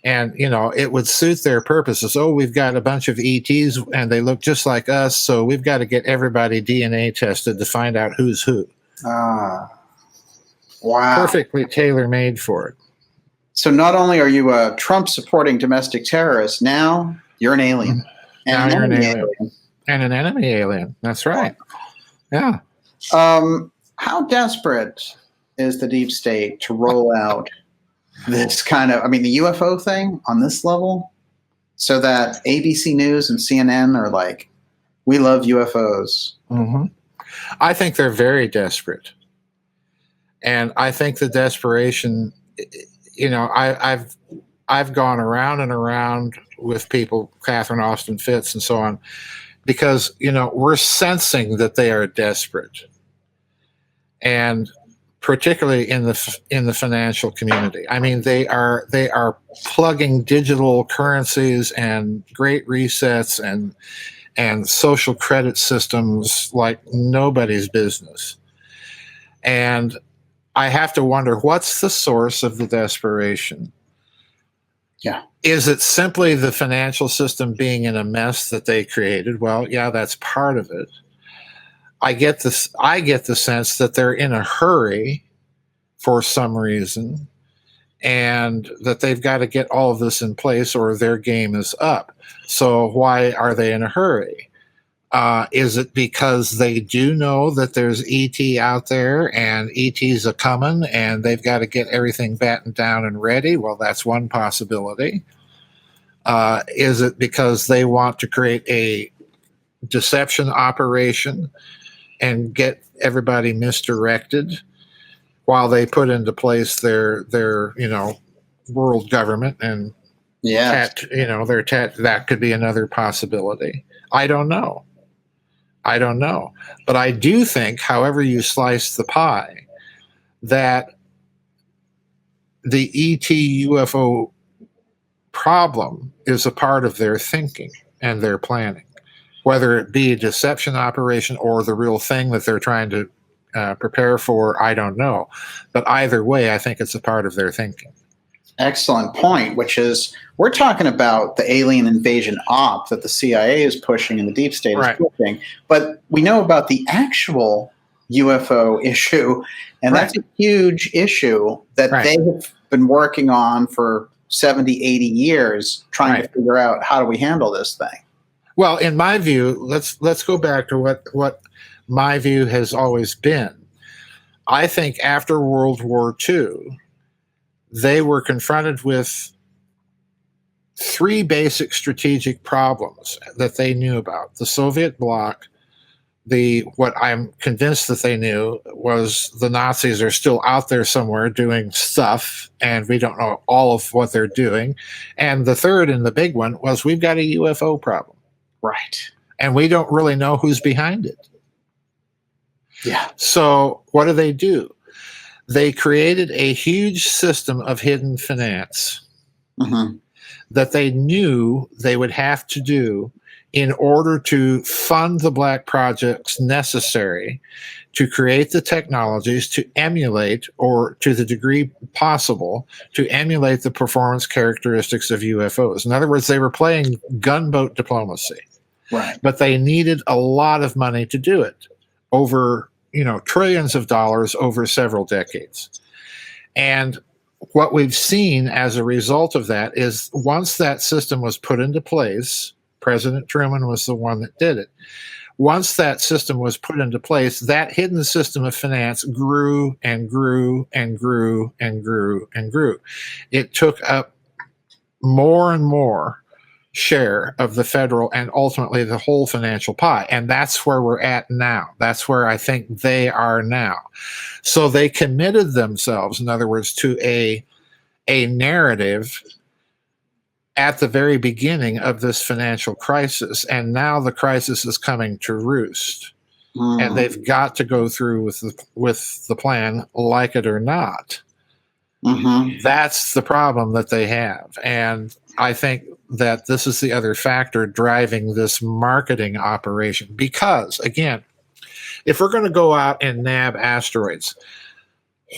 And, it would suit their purposes. Oh, we've got a bunch of ETs and they look just like us, so we've got to get everybody DNA tested to find out who's who. Wow. Perfectly tailor-made for it. So not only are you a Trump-supporting domestic terrorist, now you're an alien. Now you're an alien. And an enemy alien. That's right. Yeah. How desperate is the deep state to roll out this kind of, the UFO thing on this level, so that ABC News and CNN are like, we love UFOs? Mm-hmm. I think they're very desperate. And I think the desperation, I've gone around and around with people, Catherine Austin Fitts and so on, because, we're sensing that they are desperate. And particularly in the financial community. They are plugging digital currencies and great resets and social credit systems like nobody's business. And I have to wonder, what's the source of the desperation? Yeah. Is it simply the financial system being in a mess that they created? Well, yeah, that's part of it. I get the sense that they're in a hurry for some reason, and that they've got to get all of this in place or their game is up. So why are they in a hurry? Is it because they do know that there's ET out there and ET's a coming and they've got to get everything battened down and ready? Well, that's one possibility. Is it because they want to create a deception operation and get everybody misdirected while they put into place their world government? And that could be another possibility. I don't know. But I do think, however you slice the pie, that the ET UFO problem is a part of their thinking and their planning, whether it be a deception operation or the real thing that they're trying to prepare for. I don't know. But either way, I think it's a part of their thinking. Excellent point, which is, we're talking about the alien invasion op that the CIA is pushing and the deep state is pushing. But we know about the actual UFO issue, and that's a huge issue that they have been working on for 70, 80 years, trying to figure out, how do we handle this thing? Well, in my view, let's go back to what my view has always been. I think after World War II, they were confronted with three basic strategic problems that they knew about. The Soviet bloc, what I'm convinced that they knew was the Nazis are still out there somewhere doing stuff, and we don't know all of what they're doing. And the third and the big one was, we've got a UFO problem. Right. And we don't really know who's behind it. Yeah. So what do? They created a huge system of hidden finance that they knew they would have to do in order to fund the black projects necessary to create the technologies to emulate, or to the degree possible, to emulate the performance characteristics of UFOs. In other words, they were playing gunboat diplomacy. Right. But they needed a lot of money to do it, over trillions of dollars over several decades. And what we've seen as a result of that is, once that system was put into place, President Truman was the one that did it. Once that system was put into place, that hidden system of finance grew and grew and grew and grew and grew. It took up more and more share of the federal and ultimately the whole financial pie. And that's where we're at now. That's where I think they are now. So they committed themselves, in other words, to a narrative at the very beginning of this financial crisis. And now the crisis is coming to roost. And they've got to go through with the plan, like it or not. That's the problem that they have. And I think that this is the other factor driving this marketing operation. Because, again, if we're going to go out and nab asteroids,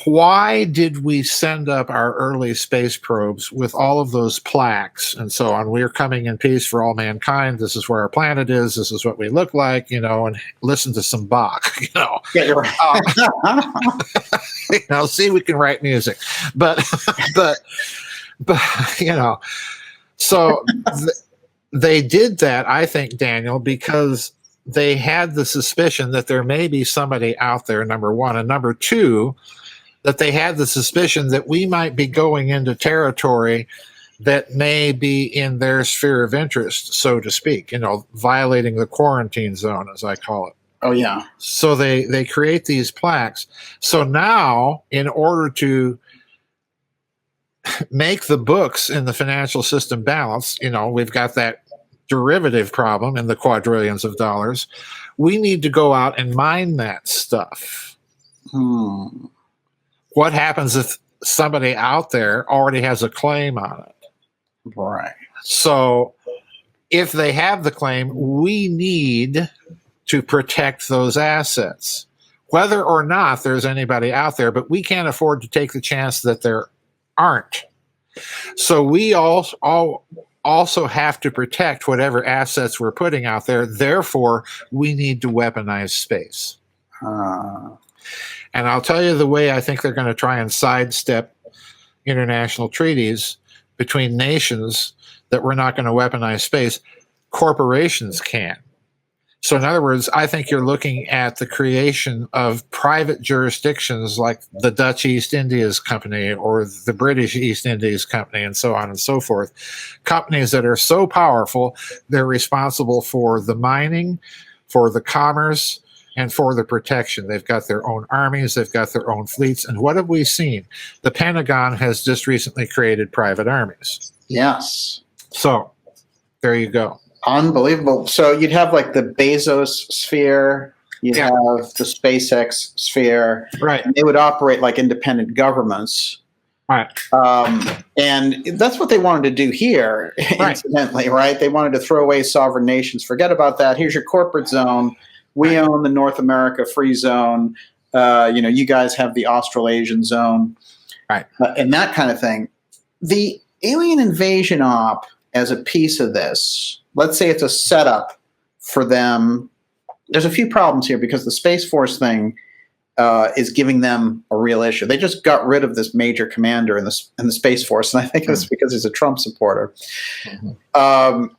why did we send up our early space probes with all of those plaques and so on? We're coming in peace for all mankind. This is where our planet is. This is what we look like, and listen to some Bach, Yeah, you're right. see, we can write music, but, so they did that, I think, Daniel, because they had the suspicion that there may be somebody out there, number one, and number two, that they had the suspicion that we might be going into territory that may be in their sphere of interest, so to speak, violating the quarantine zone, as I call it. Oh, yeah. So they create these plaques. So now, in order to make the books in the financial system balance, we've got that derivative problem in the quadrillions of dollars. We need to go out and mine that stuff. What happens if somebody out there already has a claim on it? Right. So if they have the claim, we need to protect those assets, whether or not there's anybody out there, but we can't afford to take the chance that there aren't. So we also have to protect whatever assets we're putting out there. Therefore, we need to weaponize space. And I'll tell you the way I think they're going to try and sidestep international treaties between nations that we're not going to weaponize space. Corporations can. So in other words, I think you're looking at the creation of private jurisdictions like the Dutch East Indies Company or the British East Indies Company and so on and so forth. Companies that are so powerful, they're responsible for the mining, for the commerce, and for the protection. They've got their own armies, they've got their own fleets. And what have we seen? The Pentagon has just recently created private armies. Yes. So there you go. Unbelievable. So you'd have like the Bezos sphere, you'd have the SpaceX sphere. Right. And they would operate like independent governments. Right. And that's what they wanted to do here, incidentally, right? They wanted to throw away sovereign nations. Forget about that. Here's your corporate zone. We own the North America free zone. You guys have the Australasian zone, right? And that kind of thing. The alien invasion op as a piece of this, let's say it's a setup for them. There's a few problems here because the Space Force thing is giving them a real issue. They just got rid of this major commander in the Space Force, and I think it's because he's a Trump supporter. But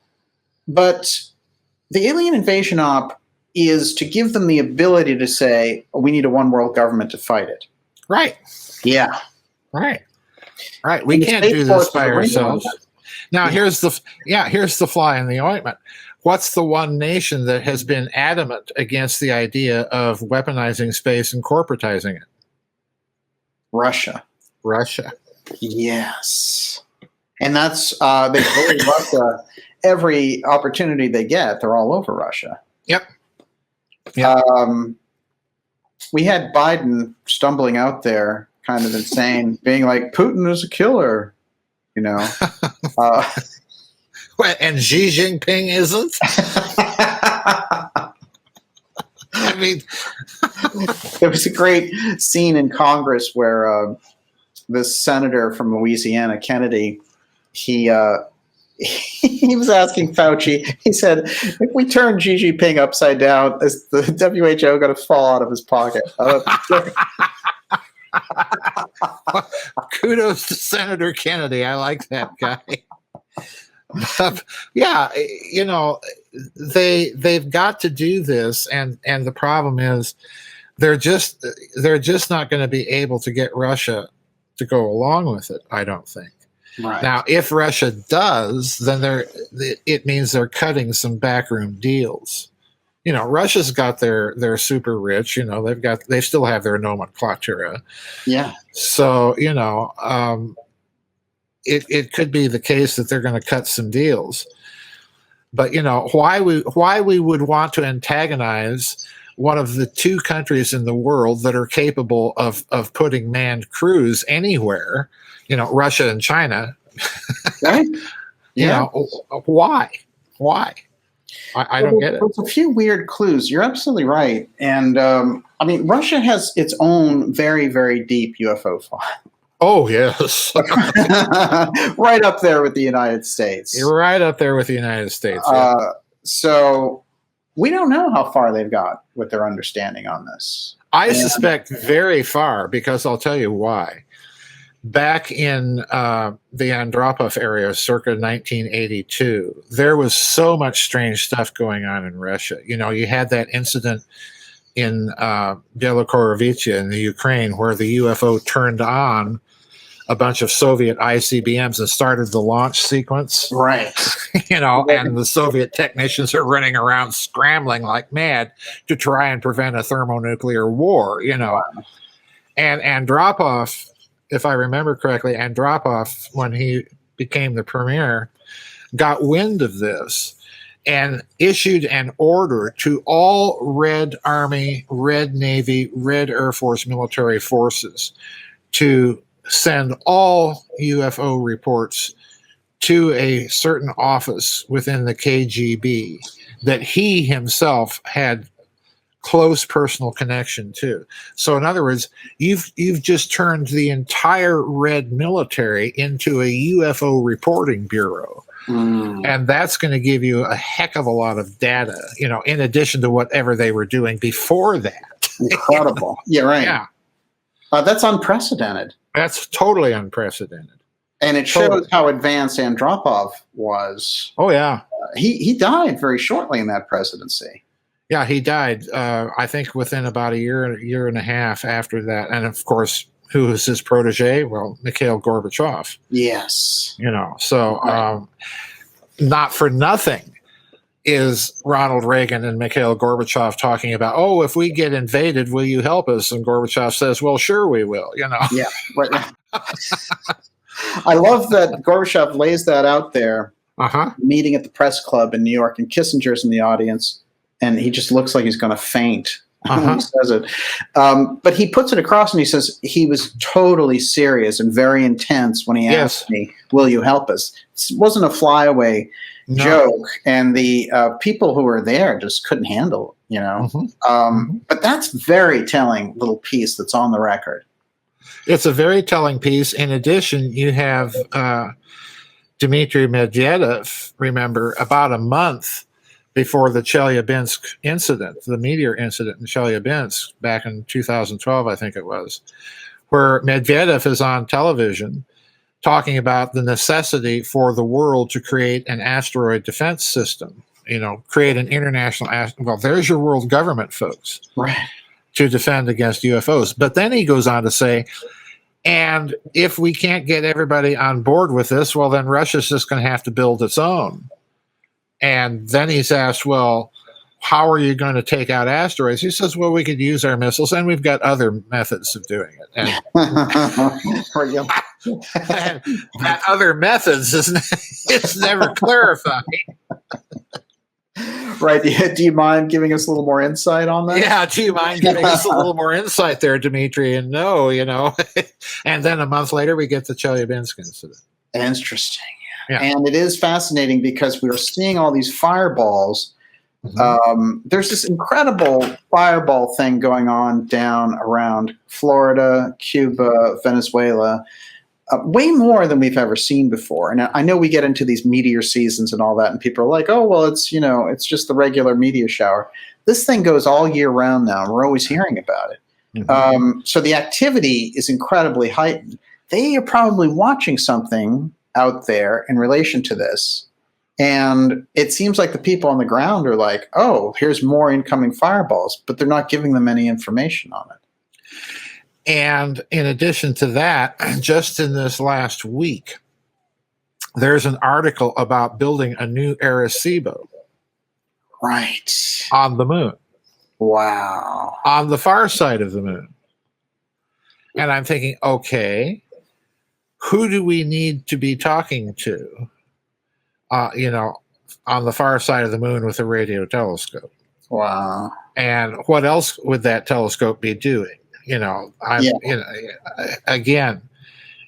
the alien invasion op is to give them the ability to say, we need a one world government to fight it. Right. Yeah. Right. We can't do this by ourselves. Now, here's the fly in the ointment. What's the one nation that has been adamant against the idea of weaponizing space and corporatizing it? Russia. Yes. And that's, they bully Russia every opportunity they get. They're all over Russia. Yep. We had Biden stumbling out there, kind of insane, being like, Putin is a killer, And Xi Jinping isn't? I mean, there was a great scene in Congress where this senator from Louisiana, Kennedy, he was asking Fauci, he said, if we turn Xi Jinping upside down, is the WHO going to fall out of his pocket? Kudos to Senator Kennedy. I like that guy. They've got to do this, and the problem is they're just not going to be able to get Russia to go along with it, I don't think. Right. Now, if Russia does, then it means they're cutting some backroom deals. Russia's got their super rich. They still have their nomenclatura. Yeah. So it could be the case that they're going to cut some deals. But why we would want to antagonize one of the two countries in the world that are capable of putting manned crews anywhere, Russia and China. Right? Yeah. Why? I don't get it. There's a few weird clues. You're absolutely right. And Russia has its own very, very deep UFO file. Oh, yes. Right up there with the United States. You're right up there with the United States. Yeah. So we don't know how far they've got with their understanding on this. I suspect very far, because I'll tell you why. Back in the Andropov area, circa 1982, there was so much strange stuff going on in Russia. You had that incident in Belokorovicha in the Ukraine where the UFO turned on a bunch of Soviet ICBMs and started the launch sequence. Right. And the Soviet technicians are running around scrambling like mad to try and prevent a thermonuclear war, Wow. And Andropov, if I remember correctly, Andropov, when he became the premier, got wind of this and issued an order to all Red Army, Red Navy, Red Air Force military forces to send all UFO reports to a certain office within the KGB that he himself had close personal connection to. So in other words, you've just turned the entire Red military into a UFO reporting bureau. And that's going to give you a heck of a lot of data, in addition to whatever they were doing before that. Incredible. Yeah, right. Yeah. That's unprecedented. That's totally unprecedented. And it shows how advanced Andropov was. Oh, yeah. He died very shortly in that presidency. Yeah, he died, I think, within about a year and a half after that. And, of course, who was his protege? Well, Mikhail Gorbachev. Yes. So Right. Not for nothing is Ronald Reagan and Mikhail Gorbachev talking about, if we get invaded, will you help us? And Gorbachev says, well, sure we will, Yeah. Right. I love that Gorbachev lays that out there, meeting at the press club in New York, and Kissinger's in the audience, and he just looks like he's going to faint when he says it. But he puts it across, and he says he was totally serious and very intense when he asked me, will you help us? It wasn't a flyaway joke, and the people who were there just couldn't handle it, But that's very telling little piece that's on the record. It's a very telling piece. In addition, you have Dmitry Medvedev, remember, about a month before the Chelyabinsk incident, the meteor incident in Chelyabinsk back in 2012, I think it was, where Medvedev is on television talking about the necessity for the world to create an asteroid defense system, create an international, well, there's your world government, folks. Right. To defend against UFOs. But then he goes on to say, and if we can't get everybody on board with this, well, then Russia's just going to have to build its own. And then he's asked, well, how are you going to take out asteroids? He says, well, we could use our missiles, and we've got other methods of doing it. And, and that other methods it's never clarified. Right. Do you mind giving us a little more insight on that? Yeah. Do you mind giving us a little more insight there, Dmitry? And no, and then a month later, we get the Chelyabinsk incident. Interesting. Yeah. And it is fascinating because we are seeing all these fireballs. There's this incredible fireball thing going on down around Florida, Cuba, Venezuela. Way more than we've ever seen before. And I know we get into these meteor seasons and all that, and people are like, oh, well, it's just the regular meteor shower. This thing goes all year round now, and we're always hearing about it. So the activity is incredibly heightened. They are probably watching something out there in relation to this. And it seems like the people on the ground are like, oh, here's more incoming fireballs, but they're not giving them any information on it. And in addition to that, just in this last week, there's an article about building a new Arecibo. Right. On the moon. Wow. On the far side of the moon. And I'm thinking, okay, who do we need to be talking to, on the far side of the moon with a radio telescope? Wow. And what else would that telescope be doing? Again,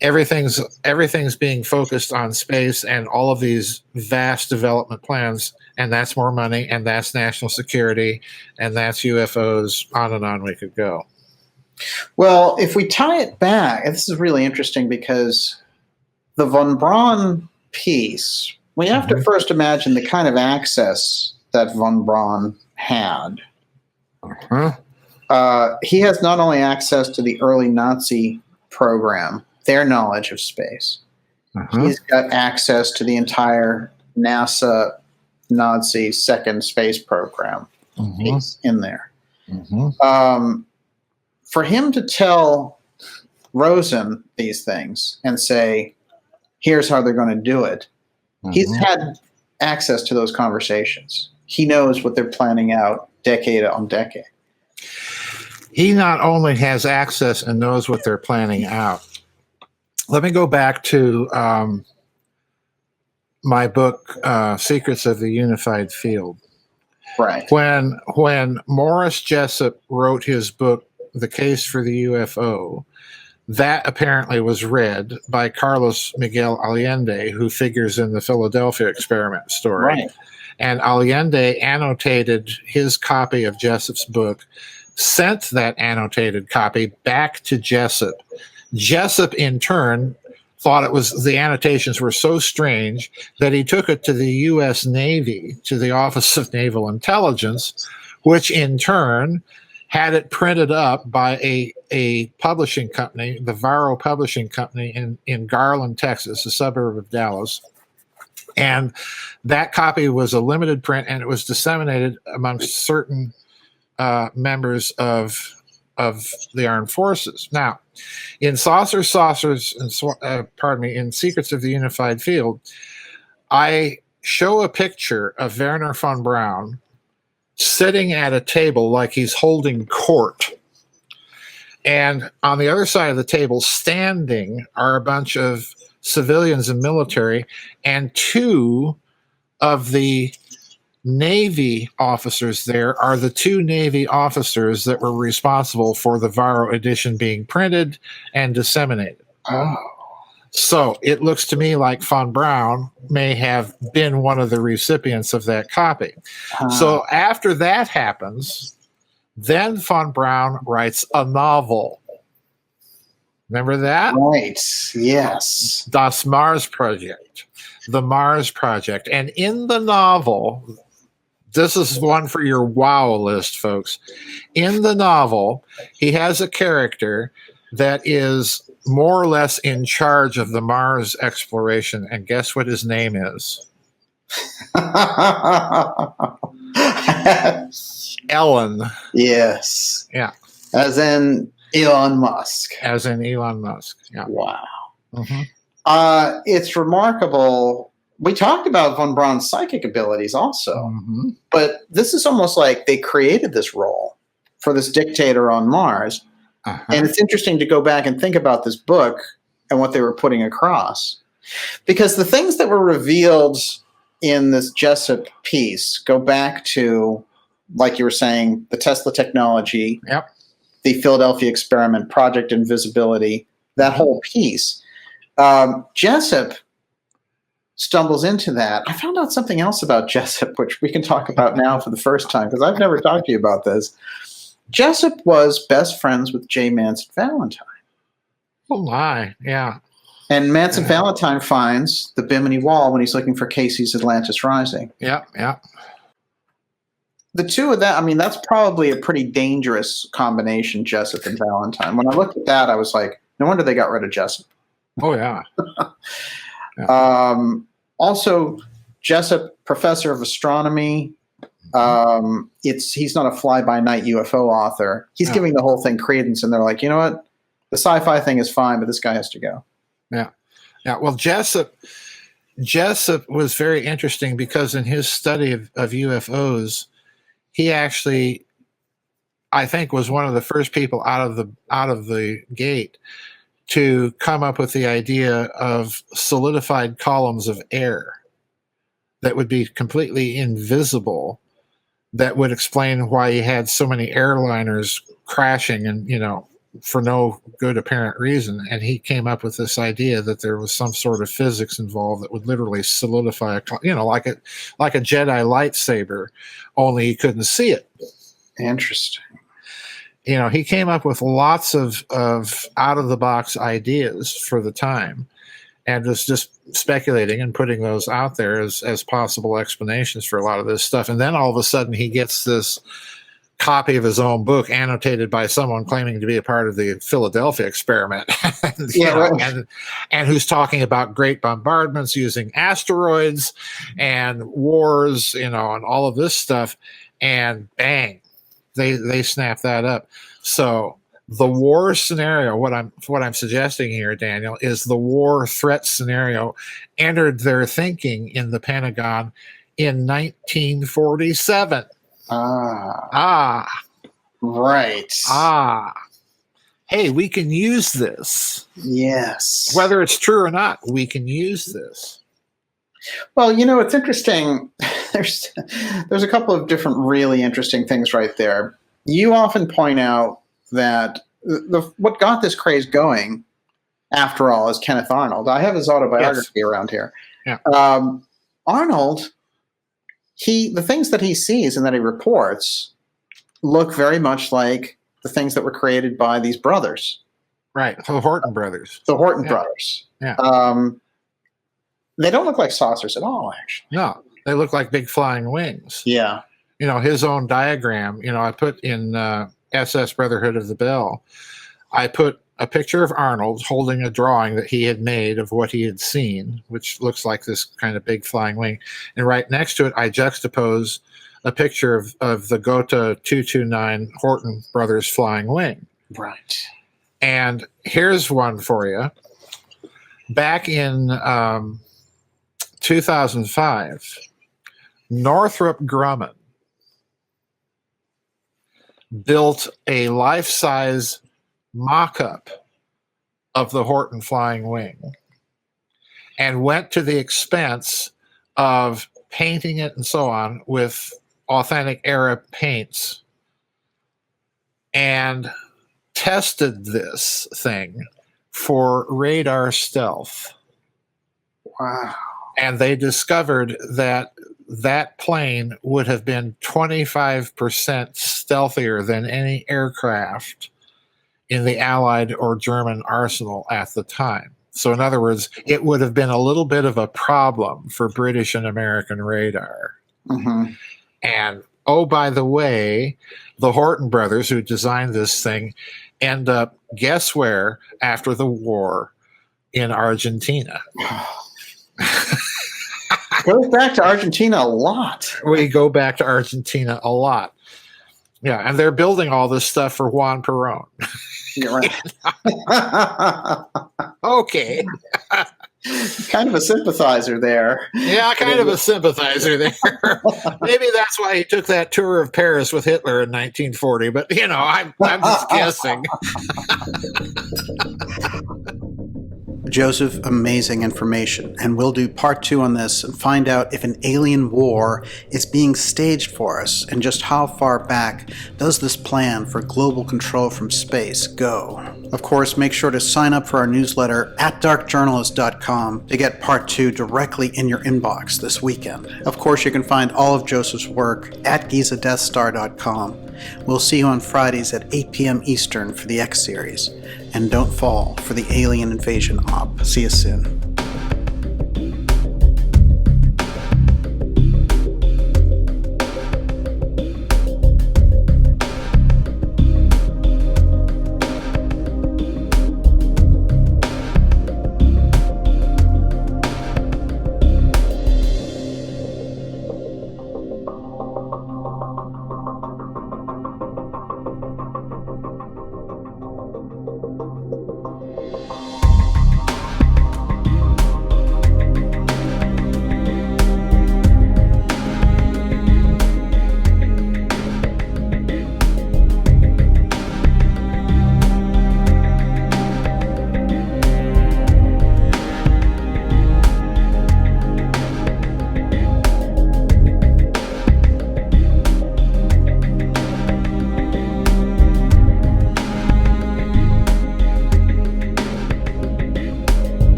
everything's being focused on space and all of these vast development plans, and that's more money, and that's national security, and that's UFOs. On and on we could go. Well, if we tie it back, and this is really interesting because the von Braun piece, we have to first imagine the kind of access that von Braun had. He has not only access to the early Nazi program, their knowledge of space. He's got access to the entire NASA Nazi second space program. He's in there. For him to tell Rosen these things and say, here's how they're going to do it, he's had access to those conversations. He knows what they're planning out decade on decade. He not only has access and knows what they're planning out. Let me go back to my book, Secrets of the Unified Field. Right. When Morris Jessup wrote his book, The Case for the UFO, that apparently was read by Carlos Miguel Allende, who figures in the Philadelphia experiment story. Right. And Allende annotated his copy of Jessup's book, sent that annotated copy back to Jessup. Jessup, in turn, thought the annotations were so strange that he took it to the U.S. Navy, to the Office of Naval Intelligence, which in turn had it printed up by a publishing company, the Varro Publishing Company in Garland, Texas, a suburb of Dallas. And that copy was a limited print, and it was disseminated amongst certain members of the armed forces. Now, in in Secrets of the Unified Field, I show a picture of Wernher von Braun sitting at a table like he's holding court. And on the other side of the table, standing, are a bunch of civilians and military, and two of the Navy officers there are the two Navy officers that were responsible for the Varro edition being printed and disseminated. Oh. So it looks to me like von Braun may have been one of the recipients of that copy. So after that happens, then von Braun writes a novel. Remember that? Right. Yes. Das Mars Project. The Mars Project. And in the novel, this is one for your wow list, folks. In the novel, he has a character that is more or less in charge of the Mars exploration. And guess what his name is? Ellen. Yes. Yeah. As in Elon Musk. As in Elon Musk. Yeah. Wow. It's remarkable. We talked about von Braun's psychic abilities also, but this is almost like they created this role for this dictator on Mars. And it's interesting to go back and think about this book and what they were putting across, because the things that were revealed in this Jessup piece go back to, like you were saying, the Tesla technology, the Philadelphia experiment, Project Invisibility, that whole piece. Jessup stumbles into that. I found out something else about Jessup, which we can talk about now for the first time, because I've never talked to you about this. Jessup was best friends with J. Manson Valentine. Oh my, yeah. And Manson Valentine finds the Bimini Wall when he's looking for Casey's Atlantis Rising. Yeah. The two of that, I mean, that's probably a pretty dangerous combination, Jessup and Valentine. When I looked at that, I was like, no wonder they got rid of Jessup. Oh, yeah. Also, Jessup, professor of astronomy. He's not a fly-by-night UFO author. He's giving the whole thing credence, and they're like, you know what? The sci-fi thing is fine, but this guy has to go. Yeah. Well, Jessup was very interesting because in his study of UFOs, he actually, I think, was one of the first people out of the gate to come up with the idea of solidified columns of air that would be completely invisible that would explain why he had so many airliners crashing and, for no good apparent reason. And he came up with this idea that there was some sort of physics involved that would literally solidify like a Jedi lightsaber, only he couldn't see it. Interesting. He came up with lots of out of the box ideas for the time, and was just speculating and putting those out there as possible explanations for a lot of this stuff. And then all of a sudden he gets this copy of his own book annotated by someone claiming to be a part of the Philadelphia experiment. And who's talking about great bombardments using asteroids and wars, and all of this stuff. And bang, they snap that up. So the war scenario, what I'm suggesting here, Daniel, is the war threat scenario entered their thinking in the Pentagon in 1947. Right. Hey, we can use this. Yes. Whether it's true or not, we can use this. Well, it's interesting. There's a couple of different really interesting things right there. You often point out that what got this craze going, after all, is Kenneth Arnold. I have his autobiography around here. Yeah. Arnold, the things that he sees and that he reports look very much like the things that were created by these brothers. Right, the Horton brothers. The Horton brothers. Yeah. They don't look like saucers at all, actually. No, they look like big flying wings. Yeah. His own diagram, I put in SS Brotherhood of the Bell, I put a picture of Arnold holding a drawing that he had made of what he had seen, which looks like this kind of big flying wing. And right next to it, I juxtapose a picture of the Gotha 229 Horton Brothers flying wing. Right. And here's one for you. Back in 2005, Northrop Grumman built a life-size mock-up of the Horton flying wing and went to the expense of painting it and so on with authentic era paints and tested this thing for radar stealth. Wow. And they discovered that plane would have been 25% stealthier than any aircraft in the Allied or German arsenal at the time. So in other words, it would have been a little bit of a problem for British and American radar. Mm-hmm. And, oh, by the way, the Horton brothers who designed this thing end up, guess where, after the war? In Argentina. Goes back to Argentina a lot. We go back to Argentina a lot. Yeah, and they're building all this stuff for Juan Perón. You're right. Okay. Kind of a sympathizer there. Yeah, kind of a sympathizer there. Maybe that's why he took that tour of Paris with Hitler in 1940. But, I'm just guessing. Joseph, amazing information. And we'll do part 2 on this and find out if an alien war is being staged for us and just how far back does this plan for global control from space go. Of course, make sure to sign up for our newsletter at darkjournalist.com to get part 2 directly in your inbox this weekend. Of course, you can find all of Joseph's work at gizadeathstar.com. We'll see you on Fridays at 8 p.m. Eastern for the X series. And don't fall for the alien invasion op. See you soon.